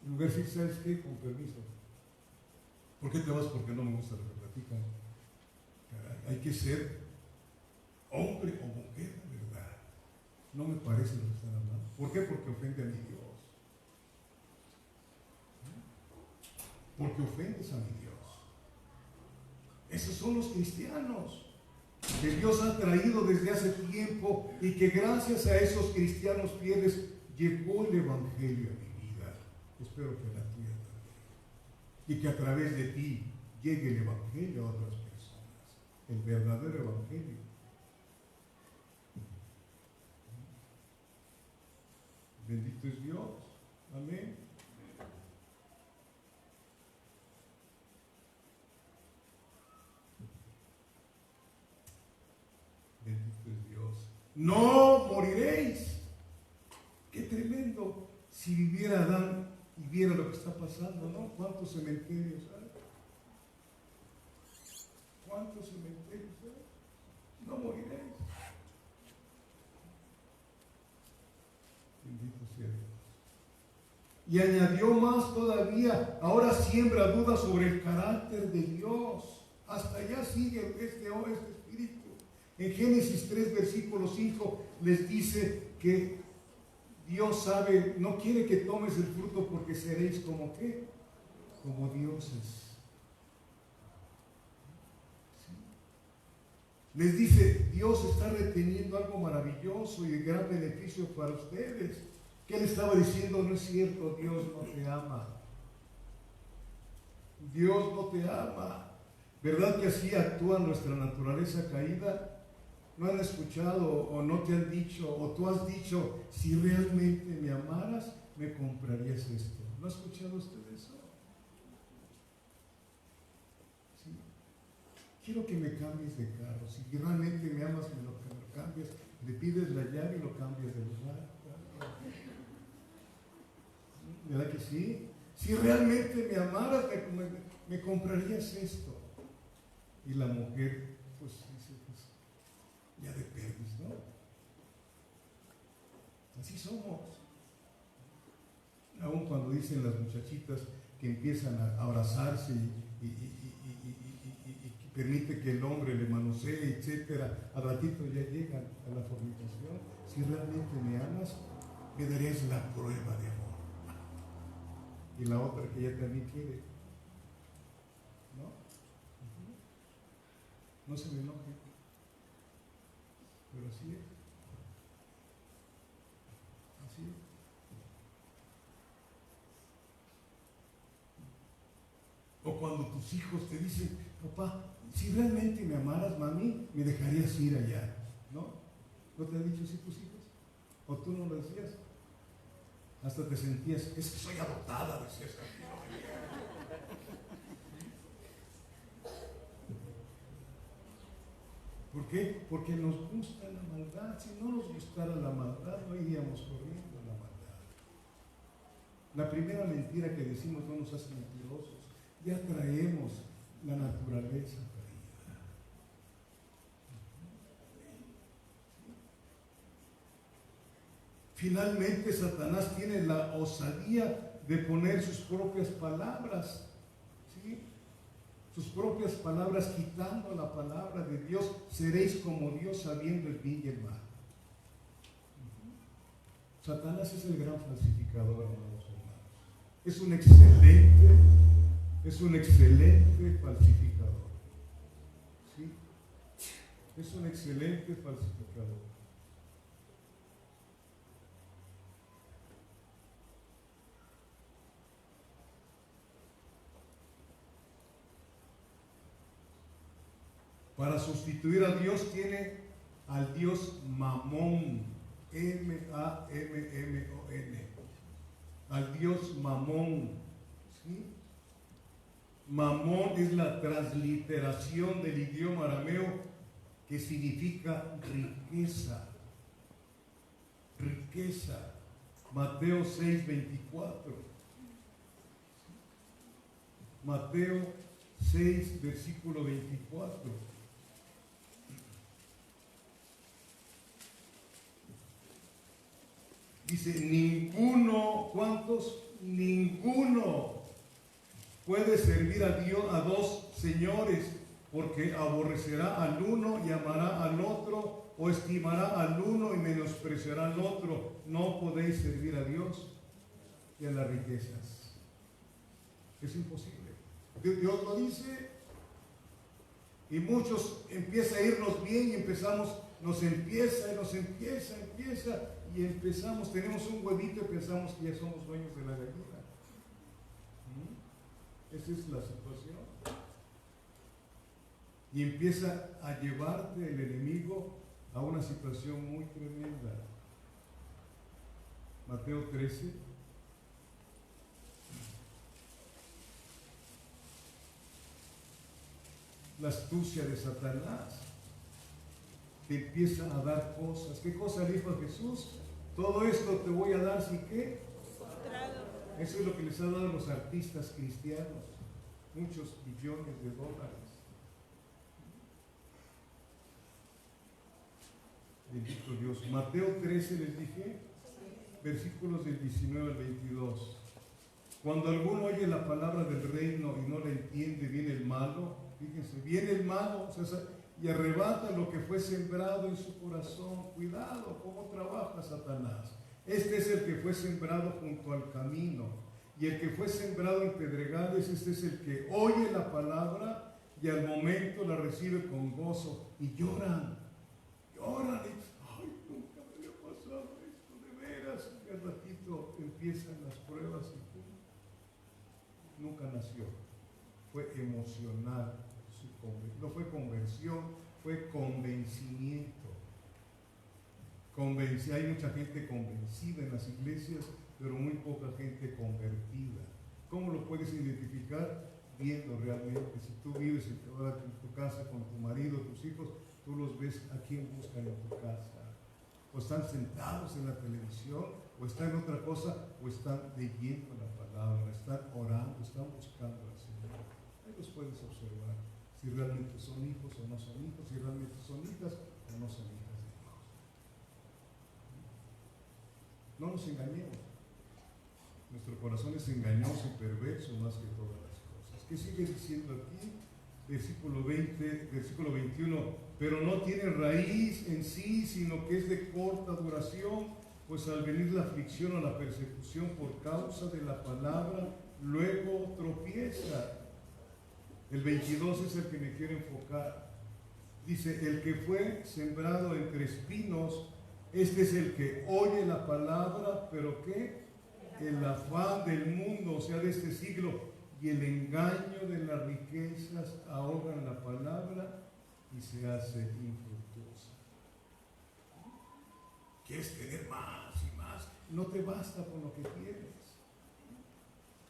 En lugar de decir, ¿sabes qué? Con permiso. ¿Por qué te vas? Porque no me gusta lo que platican. Caray, hay que ser hombre o mujer, ¿verdad? No me parece lo que están hablando. ¿Por qué? Porque ofende a mi Dios. Porque ofendes a mi Dios. Esos son los cristianos que Dios ha traído desde hace tiempo y que gracias a esos cristianos fieles llegó el Evangelio a mi vida. Espero que a la tuya también. Y que a través de ti llegue el Evangelio a otras personas. El verdadero Evangelio. Bendito es Dios. Amén. Bendito es Dios. No moriréis. Qué tremendo. Si viviera Adán y viera lo que está pasando, ¿no? ¿Cuántos cementerios hay? ¿Cuántos cementerios hay? No moriréis. Bendito sea Dios. Y añadió más todavía, ahora siembra dudas sobre el carácter de Dios. Hasta allá sigue este espíritu. En Génesis 3, versículo 5, les dice que Dios sabe, no quiere que tomes el fruto porque seréis como ¿qué? Como dioses. ¿Sí? Les dice, Dios está reteniendo algo maravilloso y de gran beneficio para ustedes. ¿Qué le estaba diciendo? No es cierto, Dios no te ama. Dios no te ama. ¿Verdad que así actúa nuestra naturaleza caída? ¿No han escuchado o no te han dicho o tú has dicho, si realmente me amaras, me comprarías esto? ¿No ha escuchado usted eso? ¿Sí? Quiero que me cambies de carro. Si realmente me amas, me lo cambias. Le pides la llave y lo cambias de lugar. ¿Verdad que sí? Si realmente me amaras, me comprarías esto. Y la mujer, pues dice, pues, ya de perdiz, ¿no? Así somos. Aún cuando dicen las muchachitas que empiezan a abrazarse y permite que el hombre le manosee, etcétera, al ratito ya llegan a la fornicación. Si realmente me amas, me darías la prueba de amor. Y la otra que ella también quiere, ¿no? No se me enoje, pero así es. Así es. O cuando tus hijos te dicen, papá, si realmente me amaras, mami, me dejarías ir allá, ¿no? ¿No te han dicho así tus hijos? ¿O tú no lo decías? Hasta te sentías, es que soy adoptada, decías. ¿Por qué? Porque nos gusta la maldad. Si no nos gustara la maldad, no iríamos corriendo a la maldad. La primera mentira que decimos no nos hace mentirosos. Ya traemos la naturaleza caída. Finalmente, Satanás tiene la osadía de poner sus propias palabras, ¿sí? Sus propias palabras, quitando la palabra de Dios. Seréis como Dios, sabiendo el bien y el mal. Satanás es el gran falsificador, hermanos. Es un excelente falsificador. ¿Sí? Es un excelente falsificador. Para sustituir a Dios tiene al Dios Mamón, M-A-M-M-O-N, al Dios Mamón, ¿sí? Mamón es la transliteración del idioma arameo que significa riqueza, riqueza. Mateo 6:24. Mateo 6, versículo 24. Dice, ninguno, ¿cuántos? Ninguno puede servir a Dios, a dos señores, porque aborrecerá al uno y amará al otro, o estimará al uno y menospreciará al otro. No podéis servir a Dios y a las riquezas. Es imposible. Dios lo dice, y muchos empieza a irnos bien y nos empieza, y empezamos, tenemos un huevito y pensamos que ya somos dueños de la gallina. Esa es la situación. Y empieza a llevarte el enemigo a una situación muy tremenda. Mateo 13. La astucia de Satanás te empieza a dar cosas. ¿Qué cosa dijo Jesús? Todo esto te voy a dar, ¿sí qué? Eso es lo que les ha dado a los artistas cristianos, muchos billones de dólares. Bendito Dios. Mateo 13 les dije, versículos del 19 al 22. Cuando alguno oye la palabra del reino y no la entiende, viene el malo, fíjense, viene el malo, o sea, y arrebata lo que fue sembrado en su corazón. Cuidado, cómo trabaja Satanás. Este es el que fue sembrado junto al camino, y el que fue sembrado en pedregales, este es el que oye la palabra y al momento la recibe con gozo, y lloran, y ay, nunca me había pasado esto, de veras, y al ratito empiezan las pruebas y nunca nació, fue emocional, no fue conversión, fue convencimiento. Hay mucha gente convencida en las iglesias, pero muy poca gente convertida. ¿Cómo lo puedes identificar? Viendo realmente. Si tú vives en tu casa con tu marido, tus hijos, tú los ves a quién buscan en tu casa. O están sentados en la televisión, o están en otra cosa, o están leyendo la palabra, están orando, están buscando al Señor. Ahí los puedes observar, si realmente son hijos o no son hijos, si realmente son hijas o no son hijas de Dios. No nos engañemos. Nuestro corazón es engañoso y perverso más que todas las cosas. ¿Qué sigue diciendo aquí? Versículo 20, versículo 21. Pero no tiene raíz en sí, sino que es de corta duración, pues al venir la aflicción o la persecución por causa de la palabra, luego tropieza. El 22 es el que me quiero enfocar. Dice, el que fue sembrado entre espinos, este es el que oye la palabra, pero ¿qué? El afán del mundo, o sea, de este siglo, y el engaño de las riquezas ahogan la palabra y se hace infructuosa. ¿Quieres tener más y más? No te basta con lo que tienes.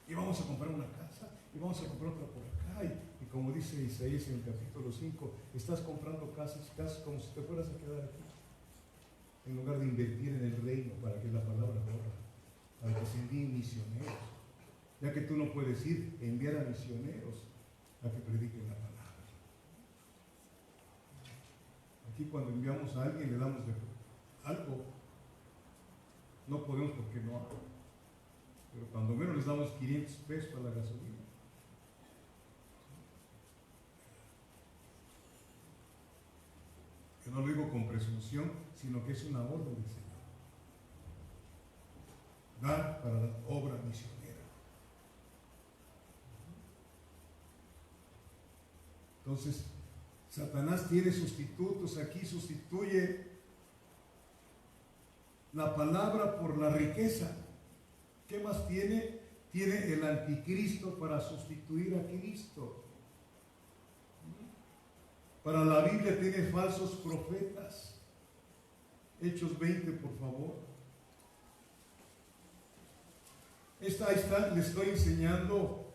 Y vamos a comprar una casa, y vamos a comprar otra por acá, y como dice Isaías en el capítulo 5, estás comprando casas como si te fueras a quedar aquí, en lugar de invertir en el reino para que la palabra corra, para que se envíen misioneros, ya que tú no puedes ir a enviar a misioneros a que prediquen la palabra. Aquí cuando enviamos a alguien le damos de algo, no podemos porque no hay, pero cuando menos les damos 500 pesos para la gasolina. Yo no lo digo con presunción, sino que es una orden del Señor. Dar para la obra misionera. Entonces, Satanás tiene sustitutos aquí, sustituye la palabra por la riqueza. ¿Qué más tiene? Tiene el anticristo para sustituir a Cristo. Para la Biblia tiene falsos profetas. Hechos 20, por favor. Ahí está, le estoy enseñando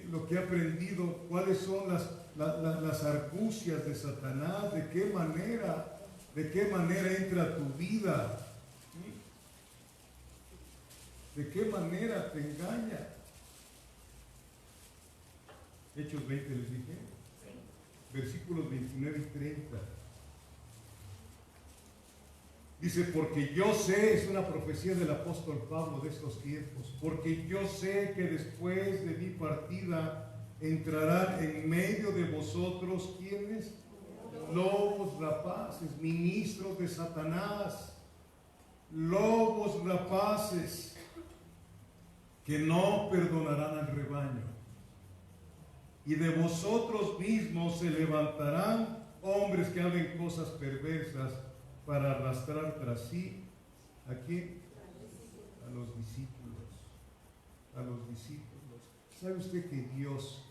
lo que he aprendido, cuáles son las argucias de Satanás, de qué manera entra a tu vida, de qué manera te engaña. Hechos 20 les dije, versículos 29 y 30. Dice, porque yo sé, es una profecía del apóstol Pablo de estos tiempos, porque yo sé que después de mi partida entrarán en medio de vosotros, ¿quiénes? Lobos rapaces, ministros de Satanás, lobos rapaces, que no perdonarán al rebaño. Y de vosotros mismos se levantarán hombres que hablen cosas perversas para arrastrar tras sí, ¿a quién? A los discípulos. A los discípulos. ¿Sabe usted que Dios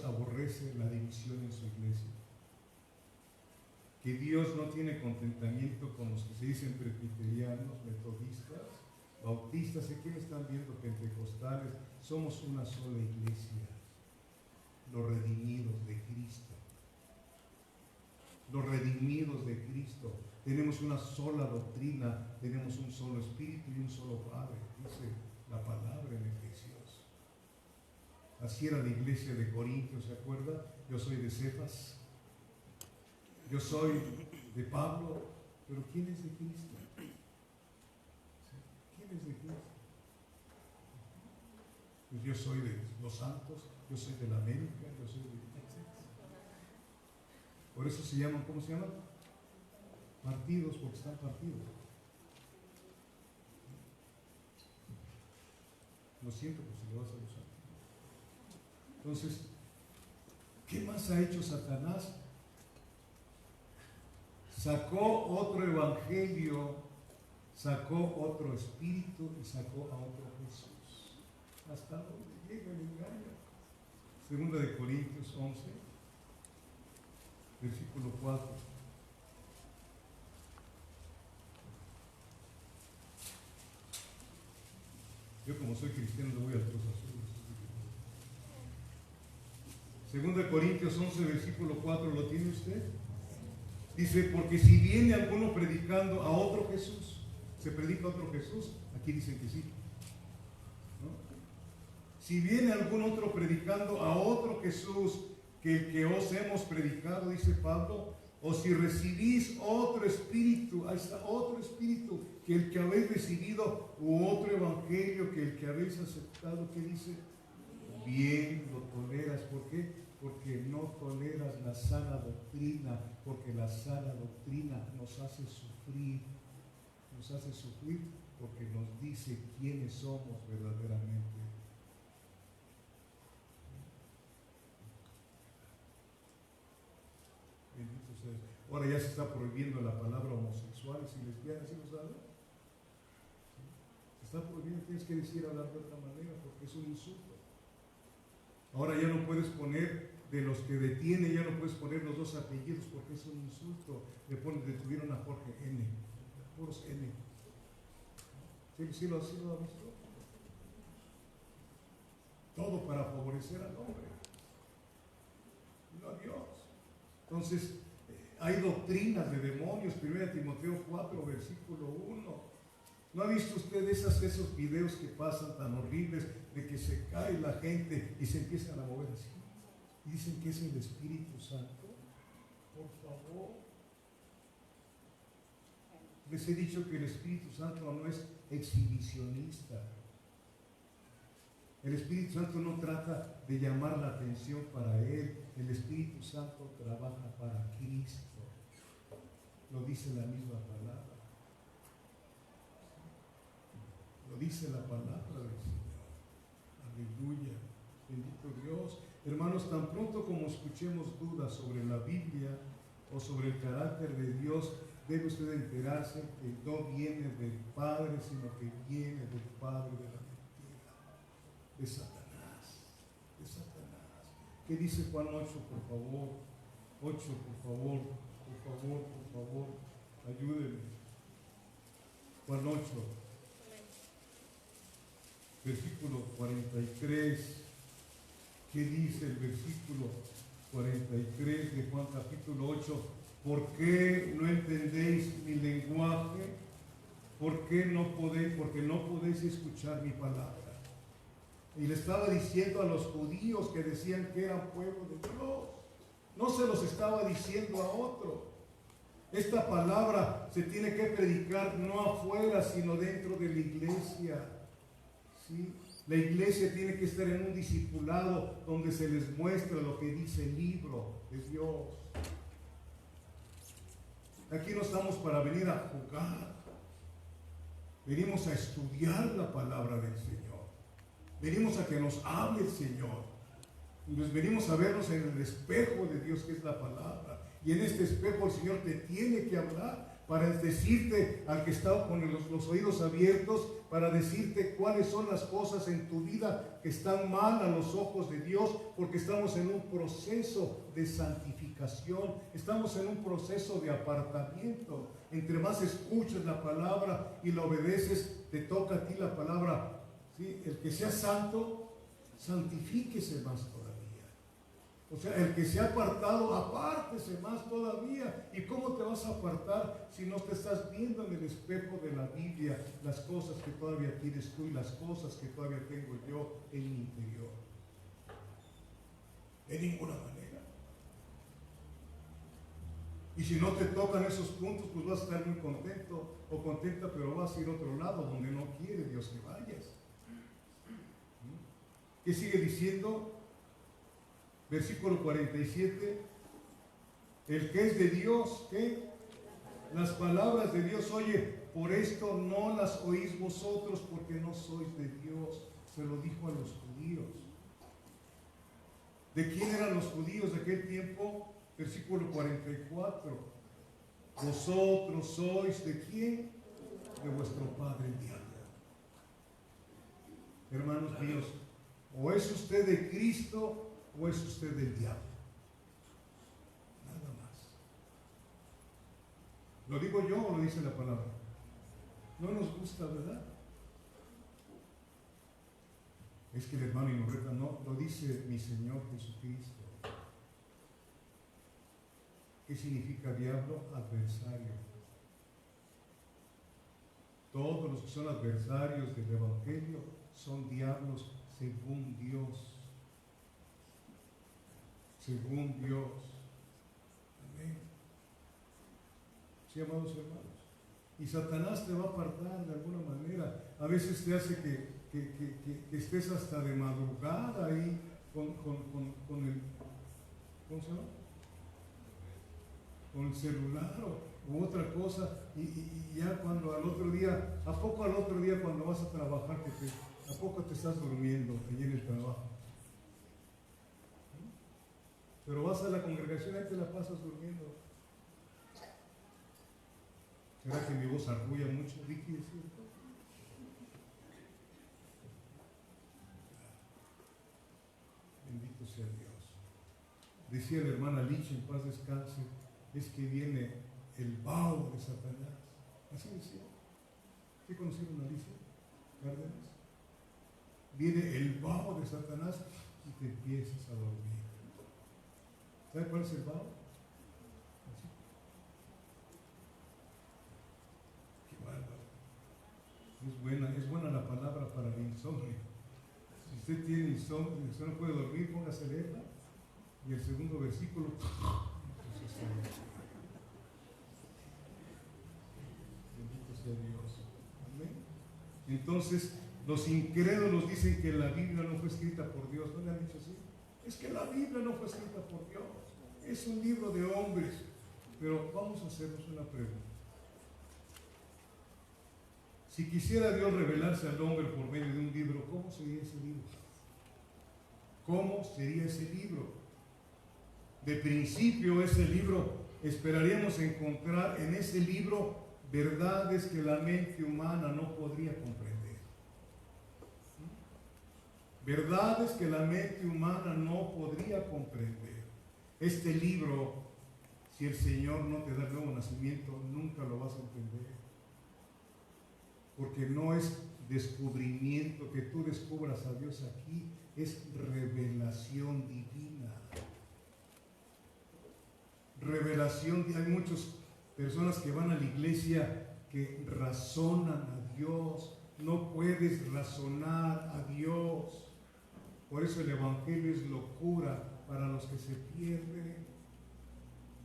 aborrece la división en su iglesia? Que Dios no tiene contentamiento con los que se dicen presbiterianos, metodistas, bautistas, ¿y qué me están viendo? Pentecostales. Somos una sola iglesia, los redimidos de Cristo. Los redimidos de Cristo. Tenemos una sola doctrina, tenemos un solo Espíritu y un solo Padre, dice la palabra en Efesios. Así era la iglesia de Corintios, ¿se acuerda? Yo soy de Cefas, yo soy de Pablo, pero ¿quién es de Cristo? ¿Quién es de Cristo? Pues yo soy de los santos, yo soy de la América, yo soy de... Por eso se llaman, ¿cómo se llaman? Partidos, porque están partidos. Lo siento, pues si lo vas a usar. Entonces, ¿qué más ha hecho Satanás? Sacó otro evangelio, sacó otro espíritu y sacó a otro Jesús. ¿Hasta dónde llega el engaño? Segunda de Corintios 11, versículo 4. Yo como soy cristiano no voy al Cruz Azul. Segunda de Corintios 11, versículo 4, ¿lo tiene usted? Dice, porque si viene alguno predicando a otro Jesús, ¿se predica a otro Jesús? Aquí dicen que sí, ¿no? Si viene algún otro predicando a otro Jesús que el que os hemos predicado, dice Pablo, o si recibís otro espíritu, ahí está, otro espíritu que el que habéis recibido, u otro evangelio que el que habéis aceptado, ¿qué dice? Bien lo toleras. ¿Por qué? Porque no toleras la sana doctrina, porque la sana doctrina nos hace sufrir porque nos dice quiénes somos verdaderamente. Bendito sea. Ahora ya se está prohibiendo la palabra homosexuales y lesbianas, ¿sí lo saben? Se está prohibiendo, tienes que decir hablar de otra manera porque es un insulto. Ahora ya no puedes poner de los que detienen, ya no puedes poner los dos apellidos porque es un insulto. Detuvieron a Jorge N. Puros N. ¿Sí lo ha visto? Todo para favorecer al hombre, no a Dios. Entonces, hay doctrinas de demonios. 1 Timoteo 4, versículo 1. ¿No ha visto usted esos videos que pasan tan horribles de que se cae la gente y se empiezan a mover así? Y dicen que es el Espíritu Santo. Por favor. Les he dicho que el Espíritu Santo no es exhibicionista. El Espíritu Santo no trata de llamar la atención para Él. El Espíritu Santo trabaja para Cristo. Lo dice la misma palabra. Lo dice la palabra del Señor. Aleluya. Bendito Dios. Hermanos, tan pronto como escuchemos dudas sobre la Biblia o sobre el carácter de Dios, debe usted enterarse que no viene del Padre, sino que viene del Padre de la mentira, de Satanás, de Satanás. ¿Qué dice Juan 8, por favor? 8, por favor, ayúdenme. Juan 8, versículo 43. ¿Qué dice el versículo 43 de Juan capítulo 8? ¿Por qué no entendéis mi lenguaje? ¿Por qué no podéis? Porque no podéis escuchar mi palabra. Y le estaba diciendo a los judíos que decían que eran pueblo de Dios. No se los estaba diciendo a otro. Esta palabra se tiene que predicar no afuera, sino dentro de la iglesia. ¿Sí? La iglesia tiene que estar en un discipulado donde se les muestra lo que dice el libro de Dios. Aquí no estamos para venir a jugar. Venimos a estudiar la palabra del Señor. Venimos a que nos hable el Señor. Y nos venimos a vernos en el espejo de Dios, que es la palabra. Y en este espejo el Señor te tiene que hablar para decirte, al que está con los oídos abiertos, para decirte cuáles son las cosas en tu vida que están mal a los ojos de Dios, porque estamos en un proceso de santificación, estamos en un proceso de apartamiento. Entre más escuchas la palabra y la obedeces, te toca a ti la palabra. ¿Sí? El que sea santo, santifíquese más todavía. O sea, el que se ha apartado, apártese más todavía. ¿Y cómo te vas a apartar si no te estás viendo en el espejo de la Biblia las cosas que todavía tienes tú y las cosas que todavía tengo yo en mi interior? De ninguna manera. Y si no te tocan esos puntos, pues vas a estar muy contento o contenta, pero vas a ir a otro lado donde no quiere Dios que vayas. ¿Qué sigue diciendo? Versículo 47. El que es de Dios, ¿qué? Las palabras de Dios oye. Por esto no las oís vosotros, porque no sois de Dios. Se lo dijo a los judíos. ¿De quién eran los judíos de aquel tiempo? Versículo 44. Vosotros sois ¿de quién? De vuestro padre el diablo. Hermanos míos, o es usted de Cristo o es usted del diablo. Nada más. ¿Lo digo yo o lo dice la palabra? No nos gusta, ¿verdad? Es que el hermano Inorreta no, lo dice mi Señor Jesucristo. ¿Qué significa diablo? Adversario. Todos los que son adversarios del Evangelio son diablos según Dios. Según Dios. Amén. Sí, amados hermanos. Y Satanás te va a apartar de alguna manera. A veces te hace que estés hasta de madrugada ahí con el, ¿cómo se llama? Con el celular u otra cosa. Y ya cuando al otro día, ¿a poco al otro día cuando vas a trabajar, ¿a poco te estás durmiendo allí en el trabajo? Pero vas a la congregación y te la pasas durmiendo. ¿Será que mi voz arrulla mucho, Vicky? ¿Es cierto? Bendito sea Dios. Decía la hermana Lich, en paz descanse, es que viene el vaho de Satanás. Así decía. ¿Qué conocieron a Alicia Cárdenas? Viene el vaho de Satanás y te empiezas a dormir. ¿Sabe cuál es el vaho? Así. Qué bárbaro. Es buena la palabra para el insomnio. Si usted tiene insomnio, si usted no puede dormir, póngase a leerla. Y el segundo versículo. Bendito sea Dios. Amén. Entonces, los incrédulos dicen que la Biblia no fue escrita por Dios. ¿No le han dicho así? Es que la Biblia no fue escrita por Dios. Es un libro de hombres. Pero vamos a hacernos una pregunta. Si quisiera Dios revelarse al hombre por medio de un libro, ¿cómo sería ese libro? ¿Cómo sería ese libro? De principio, ese libro, esperaríamos encontrar en ese libro verdades que la mente humana no podría comprender. Verdades que la mente humana no podría comprender. Este libro Si el Señor no te da el nuevo nacimiento, nunca lo vas a entender. Porque no es descubrimiento, que tú descubras a Dios aquí, es revelación divina. Revelación, hay muchas personas que van a la iglesia que razonan a Dios. No puedes razonar a Dios. Por eso el Evangelio es locura para los que se pierden.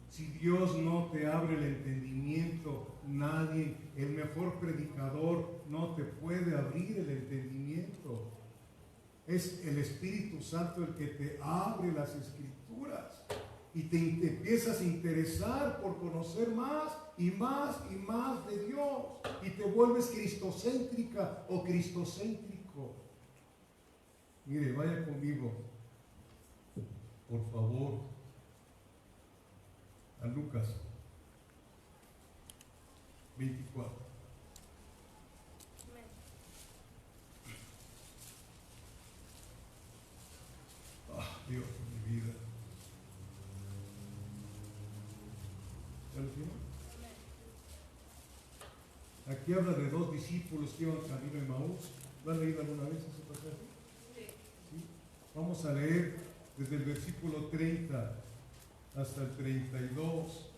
Si Dios no te abre el entendimiento, nadie, el mejor predicador, no te puede abrir el entendimiento. Es el Espíritu Santo el que te abre las Escrituras y te empiezas a interesar por conocer más y más y más de Dios y te vuelves cristocéntrica o cristocéntrico. Mire, vaya conmigo, por favor, a Lucas 24. Ah, Dios de mi vida. ¿Ya lo tiene? Aquí habla de dos discípulos que iban camino de Emaús. ¿Lo han leído alguna vez ese pasaje? Sí. Vamos a leer desde el versículo 30 hasta el 32.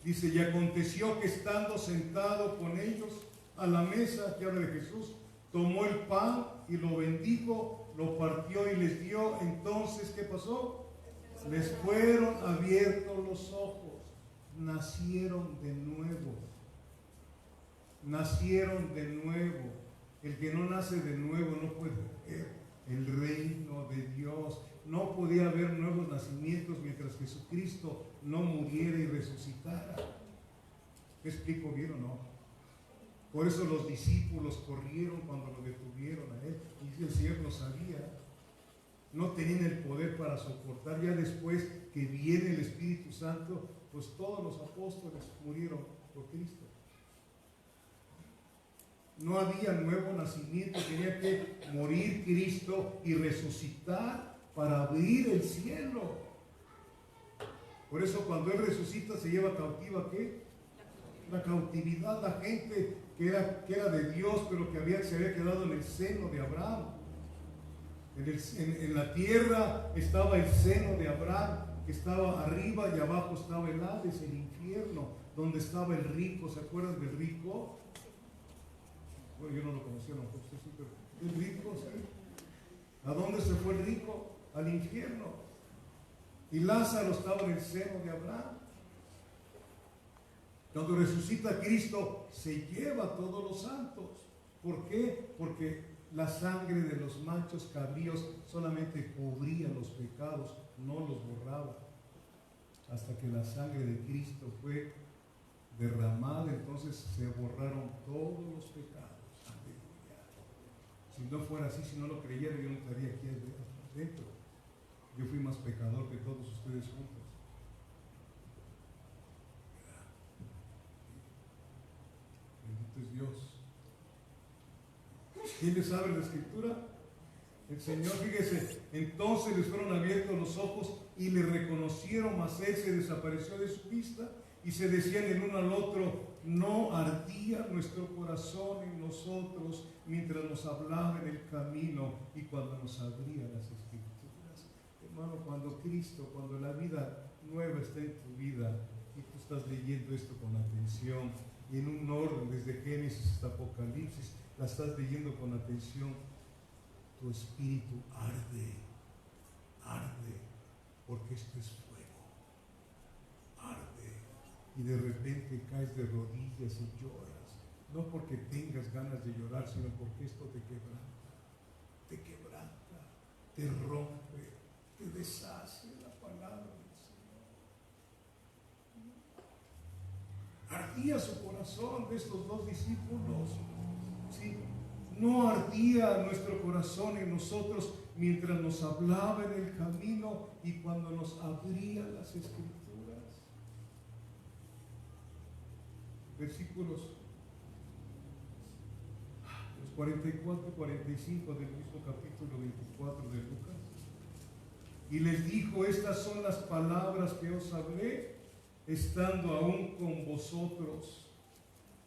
Dice: y aconteció que estando sentado con ellos a la mesa, que habla de Jesús, tomó el pan y lo bendijo, lo partió y les dio. Entonces, ¿qué pasó? Les fueron abiertos los ojos, nacieron de nuevo. Nacieron de nuevo. El que no nace de nuevo no puede ver el reino de Dios. No podía haber nuevos nacimientos mientras Jesucristo no muriera y resucitara. ¿Me explico bien o no? Por eso los discípulos corrieron cuando lo detuvieron a él, y el Señor lo sabía. No tenían el poder para soportar. Ya después que viene el Espíritu Santo, pues todos los apóstoles murieron por Cristo. No había nuevo nacimiento, tenía que morir Cristo y resucitar para abrir el cielo. Por eso cuando Él resucita se lleva cautiva, ¿qué? La cautividad, la gente que era de Dios, pero que se había quedado en el seno de Abraham. En la tierra estaba el seno de Abraham, que estaba arriba, y abajo estaba el Hades, el infierno, donde estaba el rico. ¿Se acuerdan del rico? Bueno, yo no lo conocía, no, usted sí, pero el rico, ¿sí? ¿A dónde se fue el rico? Al infierno. Y Lázaro estaba en el seno de Abraham. Cuando resucita Cristo, se lleva a todos los santos. ¿Por qué? Porque la sangre de los machos cabríos solamente cubría los pecados, no los borraba. Hasta que la sangre de Cristo fue derramada, entonces se borraron todos los pecados. Si no fuera así, si no lo creyera, yo no estaría aquí adentro. Yo fui más pecador que todos ustedes juntos. Bendito es Dios. ¿Quién les sabe la Escritura? El Señor. Fíjese, entonces les fueron abiertos los ojos y le reconocieron, mas Él se desapareció de su vista, y se decían el uno al otro: ¿no ardía nuestro corazón en nosotros mientras nos hablaba en el camino y cuando nos abría las Escrituras? Hermano, cuando la vida nueva está en tu vida y tú estás leyendo esto con atención y en un orden desde Génesis hasta Apocalipsis, la estás leyendo con atención, tu espíritu arde, porque esto es fuego, arde. Y de repente caes de rodillas y lloras, no porque tengas ganas de llorar, sino porque esto te quebranta, te rompe, te deshace la palabra del Señor. Ardía su corazón de estos dos discípulos, ¿sí? No ardía nuestro corazón en nosotros mientras nos hablaba en el camino y cuando nos abría las Escrituras. Versículos 44 y 45 del mismo capítulo 24 de Lucas. Y les dijo: estas son las palabras que os hablé estando aún con vosotros,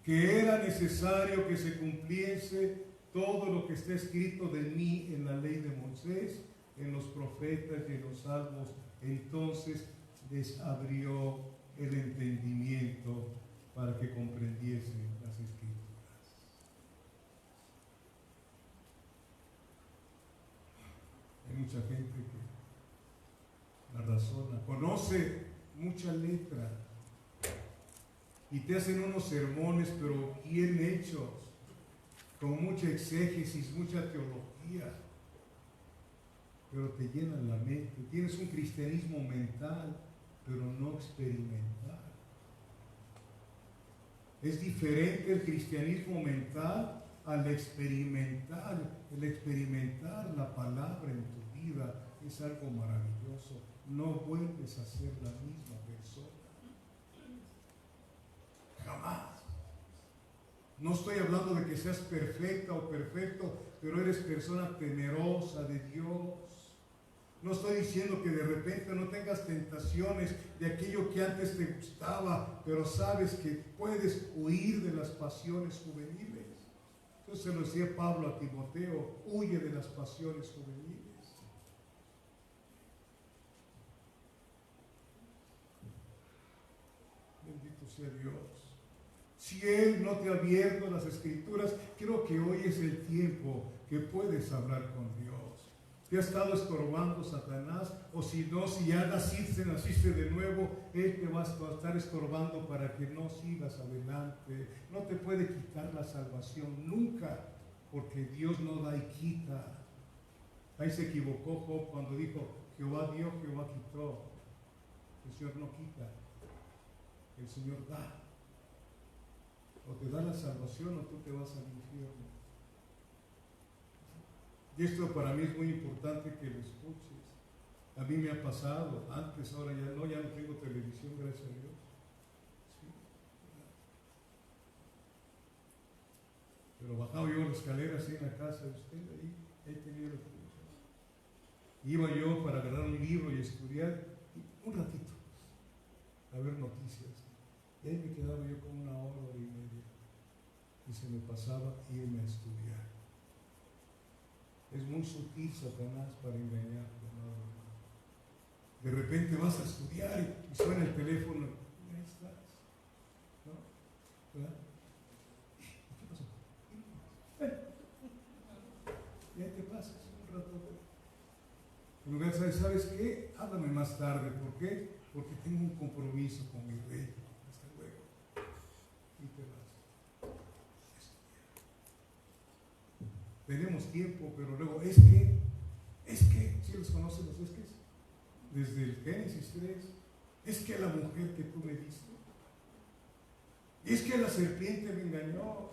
que era necesario que se cumpliese todo lo que está escrito de mí en la ley de Moisés, en los profetas y en los salmos. Entonces les abrió el entendimiento para que comprendiesen las escrituras. Hay mucha gente que la razona, conoce mucha letra y te hacen unos sermones pero bien hechos, con mucha exégesis, mucha teología, pero te llenan la mente. Tienes un cristianismo mental, pero no experimental. Es diferente el cristianismo mental al experimental. El experimentar la palabra en tu vida es algo maravilloso. No vuelves a ser la misma persona. Jamás. No estoy hablando de que seas perfecta o perfecto, pero eres persona temerosa de Dios. No estoy diciendo que de repente no tengas tentaciones de aquello que antes te gustaba, pero sabes que puedes huir de las pasiones juveniles. Eso se lo decía Pablo a Timoteo: huye de las pasiones juveniles. Bendito sea Dios. Si Él no te ha abierto las Escrituras, creo que hoy es el tiempo que puedes hablar con Dios. ¿Te ha estado estorbando Satanás? O si no, si ya naciste de nuevo, Él te va a estar estorbando para que no sigas adelante. No te puede quitar la salvación nunca, porque Dios no da y quita. Ahí se equivocó Job cuando dijo: Jehová dio, Jehová quitó. El Señor no quita, el Señor da. O te da la salvación o tú te vas al infierno. Y esto para mí es muy importante que lo escuches. A mí me ha pasado, antes, ahora ya no tengo televisión, gracias a Dios. Sí. Pero bajaba yo las escaleras en la casa de usted, ahí tenía la televisión. Iba yo para agarrar un libro y estudiar un ratito, a ver noticias. Y ahí me quedaba yo como 1 hora y media. Y se me pasaba irme a estudiar. Es muy sutil Satanás para engañarte, ¿no? De repente vas a estudiar y suena el teléfono y ahí estás, ¿no? ¿Verdad? ¿Qué pasó? Y ahí te pasas un rato. En lugar de, ¿sabes qué? Háblame más tarde. ¿Por qué? Porque tengo un compromiso con mi rey. Hasta luego. Y te vas. Tenemos tiempo, pero luego, es que, si los conocen los es que, desde el Génesis 3, es que la mujer que tú me diste, y es que la serpiente me engañó,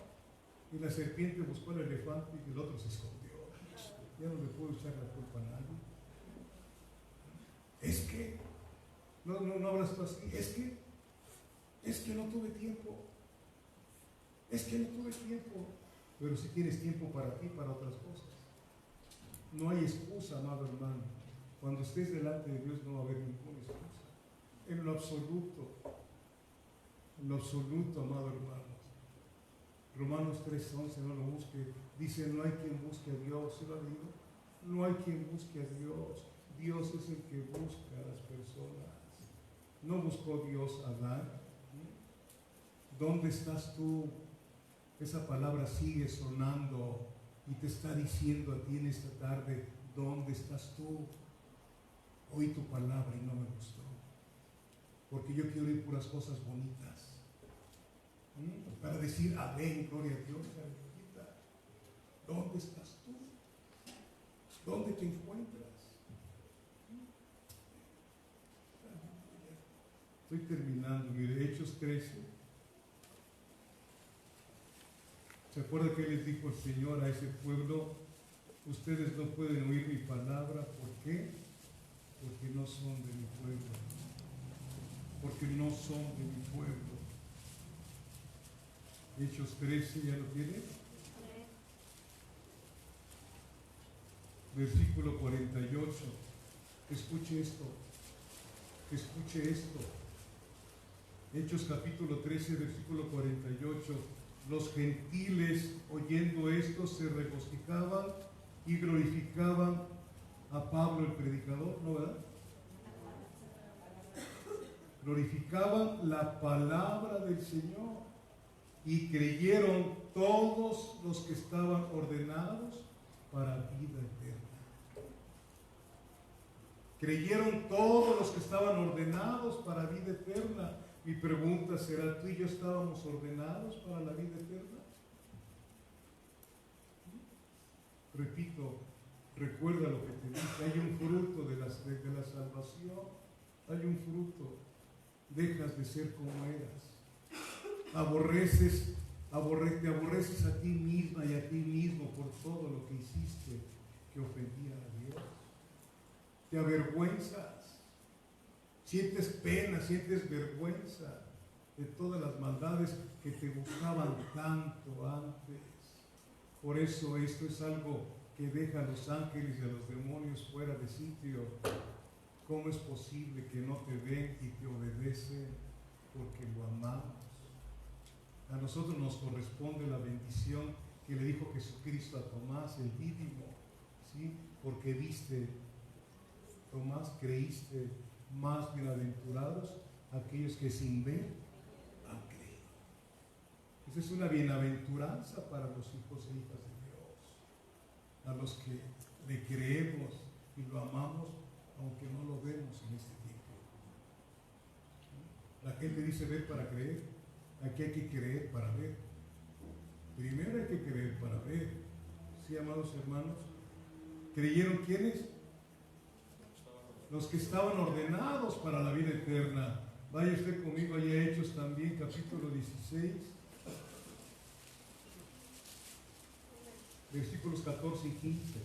y la serpiente buscó al elefante y el otro se escondió. Ya no le puedo echar la culpa a nadie. Es que, no hablas tú así, es que no tuve tiempo, pero si tienes tiempo para ti, para otras cosas. No hay excusa, amado hermano. Cuando estés delante de Dios no va a haber ninguna excusa. En lo absoluto, amado hermano. Romanos 3:11, no lo busque. Dice: no hay quien busque a Dios. ¿Sí lo ha leído? No hay quien busque a Dios. Dios es el que busca a las personas. ¿No buscó Dios a Adán? ¿Dónde estás tú? Esa palabra sigue sonando y te está diciendo a ti en esta tarde: ¿dónde estás tú? Oí tu palabra y no me gustó, porque yo quiero oír puras cosas bonitas, para decir amén, gloria a Dios. ¿Dónde estás tú? ¿Dónde te encuentras? Estoy terminando. Mire, Hechos 13. ¿Se acuerda que les dijo el Señor a ese pueblo? Ustedes no pueden oír mi palabra. ¿Por qué? Porque no son de mi pueblo. Porque no son de mi pueblo. Hechos 13, ¿ya lo tiene? Versículo 48. Escuche esto. Escuche esto. Hechos capítulo 13, versículo 48. Los gentiles, oyendo esto, se regocijaban y glorificaban a Pablo el predicador, ¿no, verdad? Glorificaban la palabra del Señor y creyeron todos los que estaban ordenados para vida eterna. Creyeron todos los que estaban ordenados para vida eterna. Mi pregunta será, ¿tú y yo estábamos ordenados para la vida eterna? Repito, recuerda lo que te dije, hay un fruto de la salvación, hay un fruto. Dejas de ser como eras. Te aborreces a ti misma y a ti mismo por todo lo que hiciste que ofendía a Dios. Te avergüenzas. Sientes pena, sientes vergüenza de todas las maldades que te gustaban tanto antes. Por eso esto es algo que deja a los ángeles y a los demonios fuera de sitio. ¿Cómo es posible que no te ven y te obedecen? Porque lo amamos. A nosotros nos corresponde la bendición que le dijo Jesucristo a Tomás, el dídimo, ¿sí? Porque viste, Tomás, creíste, más bienaventurados aquellos que sin ver han creído. Esa es una bienaventuranza para los hijos e hijas de Dios, a los que le creemos y lo amamos, aunque no lo vemos en este tiempo. La gente dice ver para creer. Aquí hay que creer para ver. Primero hay que creer para ver. Sí, amados hermanos. ¿Creyeron quiénes? Los que estaban ordenados para la vida eterna. Vaya usted conmigo allá a Hechos también, capítulo 16, versículos 14 y 15.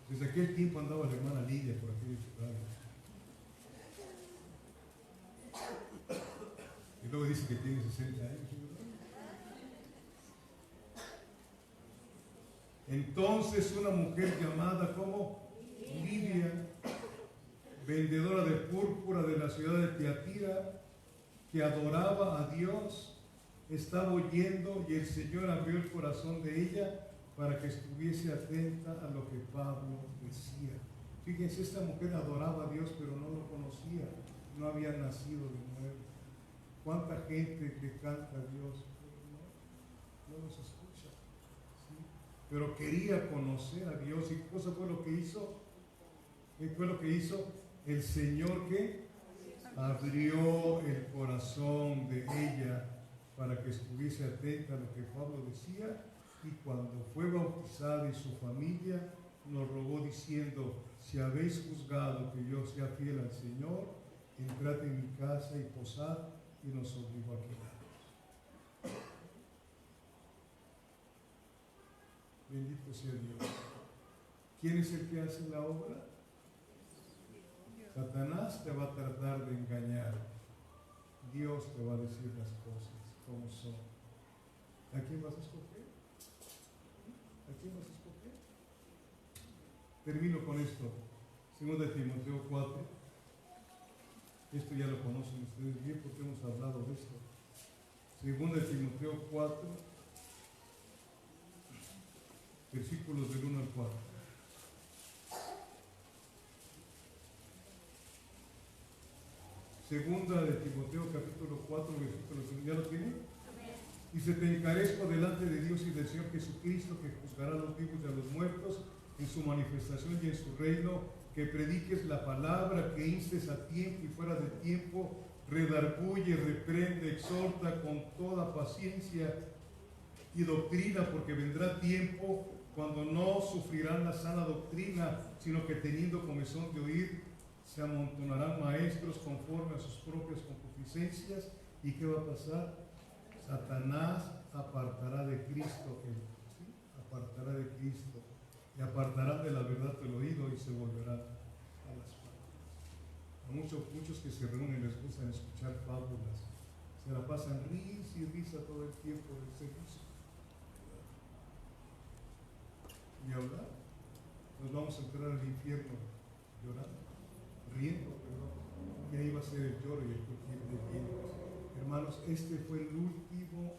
Desde aquel tiempo andaba la hermana Lidia por aquellos lugares. Y luego dice que tiene 60 años. Entonces una mujer llamada como Lidia, vendedora de púrpura de la ciudad de Tiatira, que adoraba a Dios, estaba oyendo y el Señor abrió el corazón de ella para que estuviese atenta a lo que Pablo decía. Fíjense, esta mujer adoraba a Dios, pero no lo conocía, no había nacido de nuevo. ¿Cuánta gente le canta a Dios? No los escucha. ¿Sí? Pero quería conocer a Dios. ¿Y qué cosa fue lo que hizo? ¿Qué fue lo que hizo? El Señor que abrió el corazón de ella para que estuviese atenta a lo que Pablo decía, y cuando fue bautizada y su familia nos rogó diciendo: si habéis juzgado que yo sea fiel al Señor, entrad en mi casa y posad, y nos obligó a quedarnos. Bendito sea Dios. ¿Quién es el que hace la obra? Satanás te va a tratar de engañar. Dios te va a decir las cosas como son. ¿A quién vas a escoger? ¿A quién vas a escoger? Termino con esto. 2 Timoteo 4. Esto ya lo conocen ustedes bien porque hemos hablado de esto. 2 Timoteo 4, versículos del 1 al 4. Segunda de Timoteo capítulo 4, versículo 1. ¿Ya lo tienen? Dice: te encarezco delante de Dios y del Señor Jesucristo, que juzgará a los vivos y a los muertos en su manifestación y en su reino, que prediques la palabra, que instes a tiempo y fuera de tiempo, redarguye, reprende, exhorta con toda paciencia y doctrina, porque vendrá tiempo cuando no sufrirán la sana doctrina, sino que teniendo comezón de oír, se amontonarán maestros conforme a sus propias concupiscencias. ¿Y qué va a pasar? Satanás apartará de Cristo, ¿sí? Apartará de Cristo, y apartarán de la verdad el oído y se volverán a las fábulas. A muchos que se reúnen les gustan escuchar fábulas, se la pasan risa y risa todo el tiempo del servicio. Y hablar, nos vamos a entrar al infierno llorando, riendo, perdón. y ahí va a ser el lloro y el crujir de dientes. Hermanos, este fue el último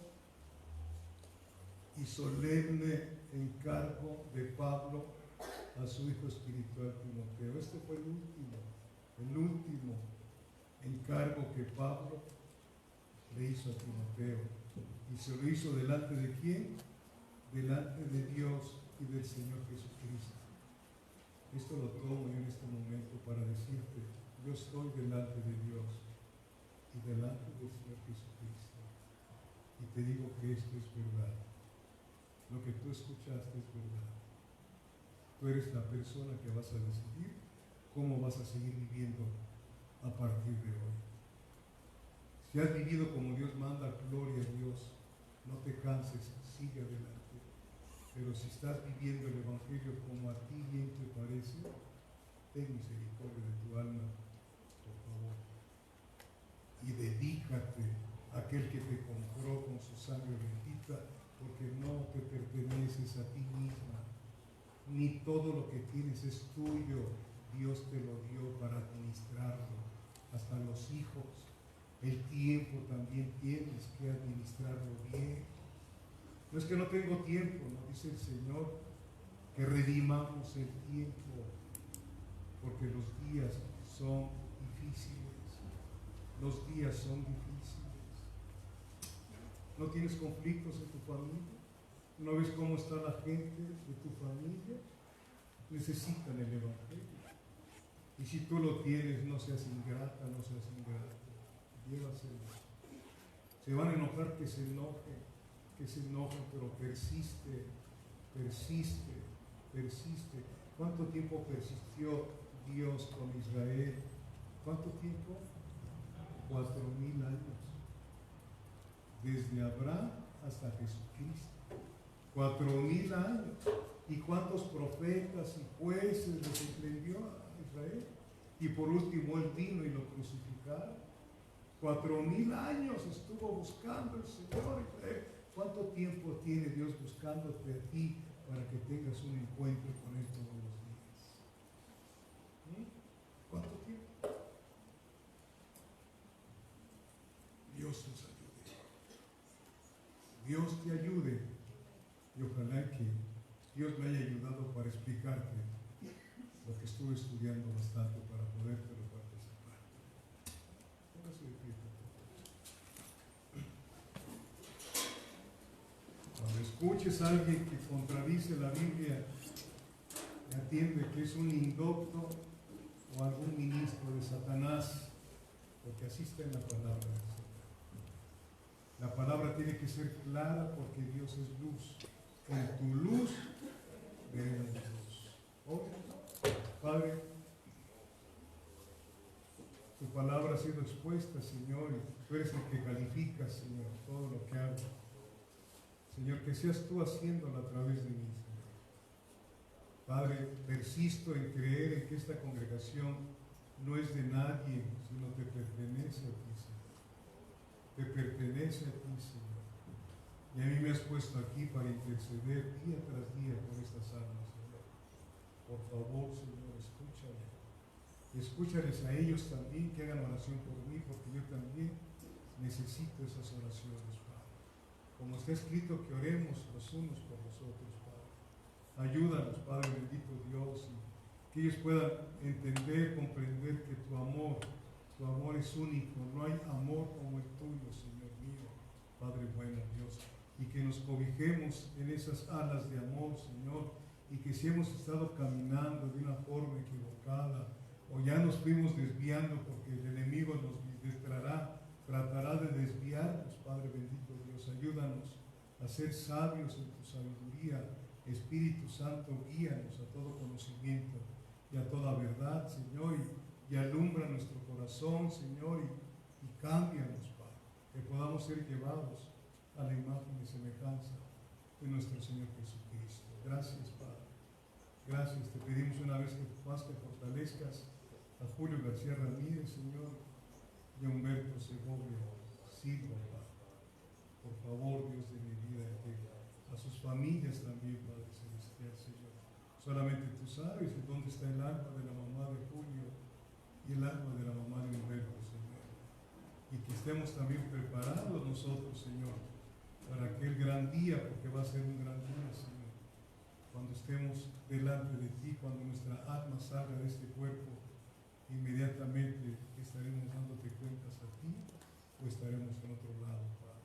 y solemne encargo de Pablo a su hijo espiritual Timoteo. Este fue el último encargo que Pablo le hizo a Timoteo. ¿Y se lo hizo delante de quién? Delante de Dios y del Señor Jesucristo. Esto lo tomo yo en este momento para decirte, yo estoy delante de Dios y delante del Señor Jesucristo. Y te digo que esto es verdad. Lo que tú escuchaste es verdad. Tú eres la persona que vas a decidir cómo vas a seguir viviendo a partir de hoy. Si has vivido como Dios manda, gloria a Dios. No te canses, sigue adelante. Pero si estás viviendo el Evangelio como a ti bien te parece, ten misericordia de tu alma, por favor. Y dedícate a aquel que te compró con su sangre bendita, porque no te perteneces a ti misma. Ni todo lo que tienes es tuyo. Dios te lo dio para administrarlo. Hasta los hijos. El tiempo también tienes que administrarlo bien. No es que no tengo tiempo, no dice el Señor, que redimamos el tiempo, porque los días son difíciles. Los días son difíciles. ¿No tienes conflictos en tu familia? ¿No ves cómo está la gente de tu familia? Necesitan el Evangelio. Y si tú lo tienes, no seas ingrata, no seas ingrato. Llévaselo. Se van a enojar, que se enojen, pero persiste. ¿Cuánto tiempo persistió Dios con Israel? ¿Cuánto tiempo? 4,000 años. Desde Abraham hasta Jesucristo. 4,000 años. ¿Y cuántos profetas y jueces les emprendió a Israel? Y por último él vino y lo crucificaron. 4,000 años estuvo buscando el Señor Israel. ¿Cuánto tiempo tiene Dios buscándote a ti para que tengas un encuentro con Él todos los días? ¿Cuánto tiempo? Dios nos ayude. Dios te ayude. Y ojalá que Dios me haya ayudado para explicarte lo que estuve estudiando bastante para podértelo participar. Póngase de pie. Cuando escuches a alguien que contradice la Biblia, atiende que es un indocto o algún ministro de Satanás, porque así está en la palabra del Señor. La palabra tiene que ser clara porque Dios es luz. En tu luz veremos luz. Oh, Padre, tu palabra ha sido expuesta, Señor, y tú eres el que calificas, Señor, todo lo que hago. Señor, que seas tú haciéndolo a través de mí, Señor. Padre, persisto en creer en que esta congregación no es de nadie, sino te pertenece a ti, Señor. Te pertenece a ti, Señor. Y a mí me has puesto aquí para interceder día tras día por estas almas, Señor. Por favor, Señor, escúchame. Escúchales a ellos también, que hagan oración por mí, porque yo también necesito esas oraciones, Padre. Como está escrito, que oremos los unos por los otros, Padre. Ayúdanos, Padre bendito Dios, y que ellos puedan entender, comprender que tu amor es único. No hay amor como el tuyo, Señor mío, Padre bueno, Dios. Y que nos cobijemos en esas alas de amor, Señor, y que si hemos estado caminando de una forma equivocada, o ya nos fuimos desviando porque el enemigo nos tratará de desviarnos, Padre bendito Dios, ayúdanos a ser sabios en tu sabiduría. Espíritu Santo, guíanos a todo conocimiento y a toda verdad, Señor, y alumbra nuestro corazón, Señor, y cámbianos, Padre, que podamos ser llevados a la imagen y semejanza de nuestro Señor Jesucristo. Gracias, Padre. Gracias. Te pedimos una vez que más que fortalezcas a Julio García Ramírez, Señor, y a Humberto Segovia Silva, Padre. Por favor, Dios de mi vida, que a sus familias también, Padre Celestial, Señor. Solamente tú sabes dónde está el alma de la mamá de Julio y el alma de la mamá de Humberto, Señor. Y que estemos también preparados nosotros, Señor, para aquel gran día, porque va a ser un gran día, Señor. Cuando estemos delante de ti, cuando nuestra alma salga de este cuerpo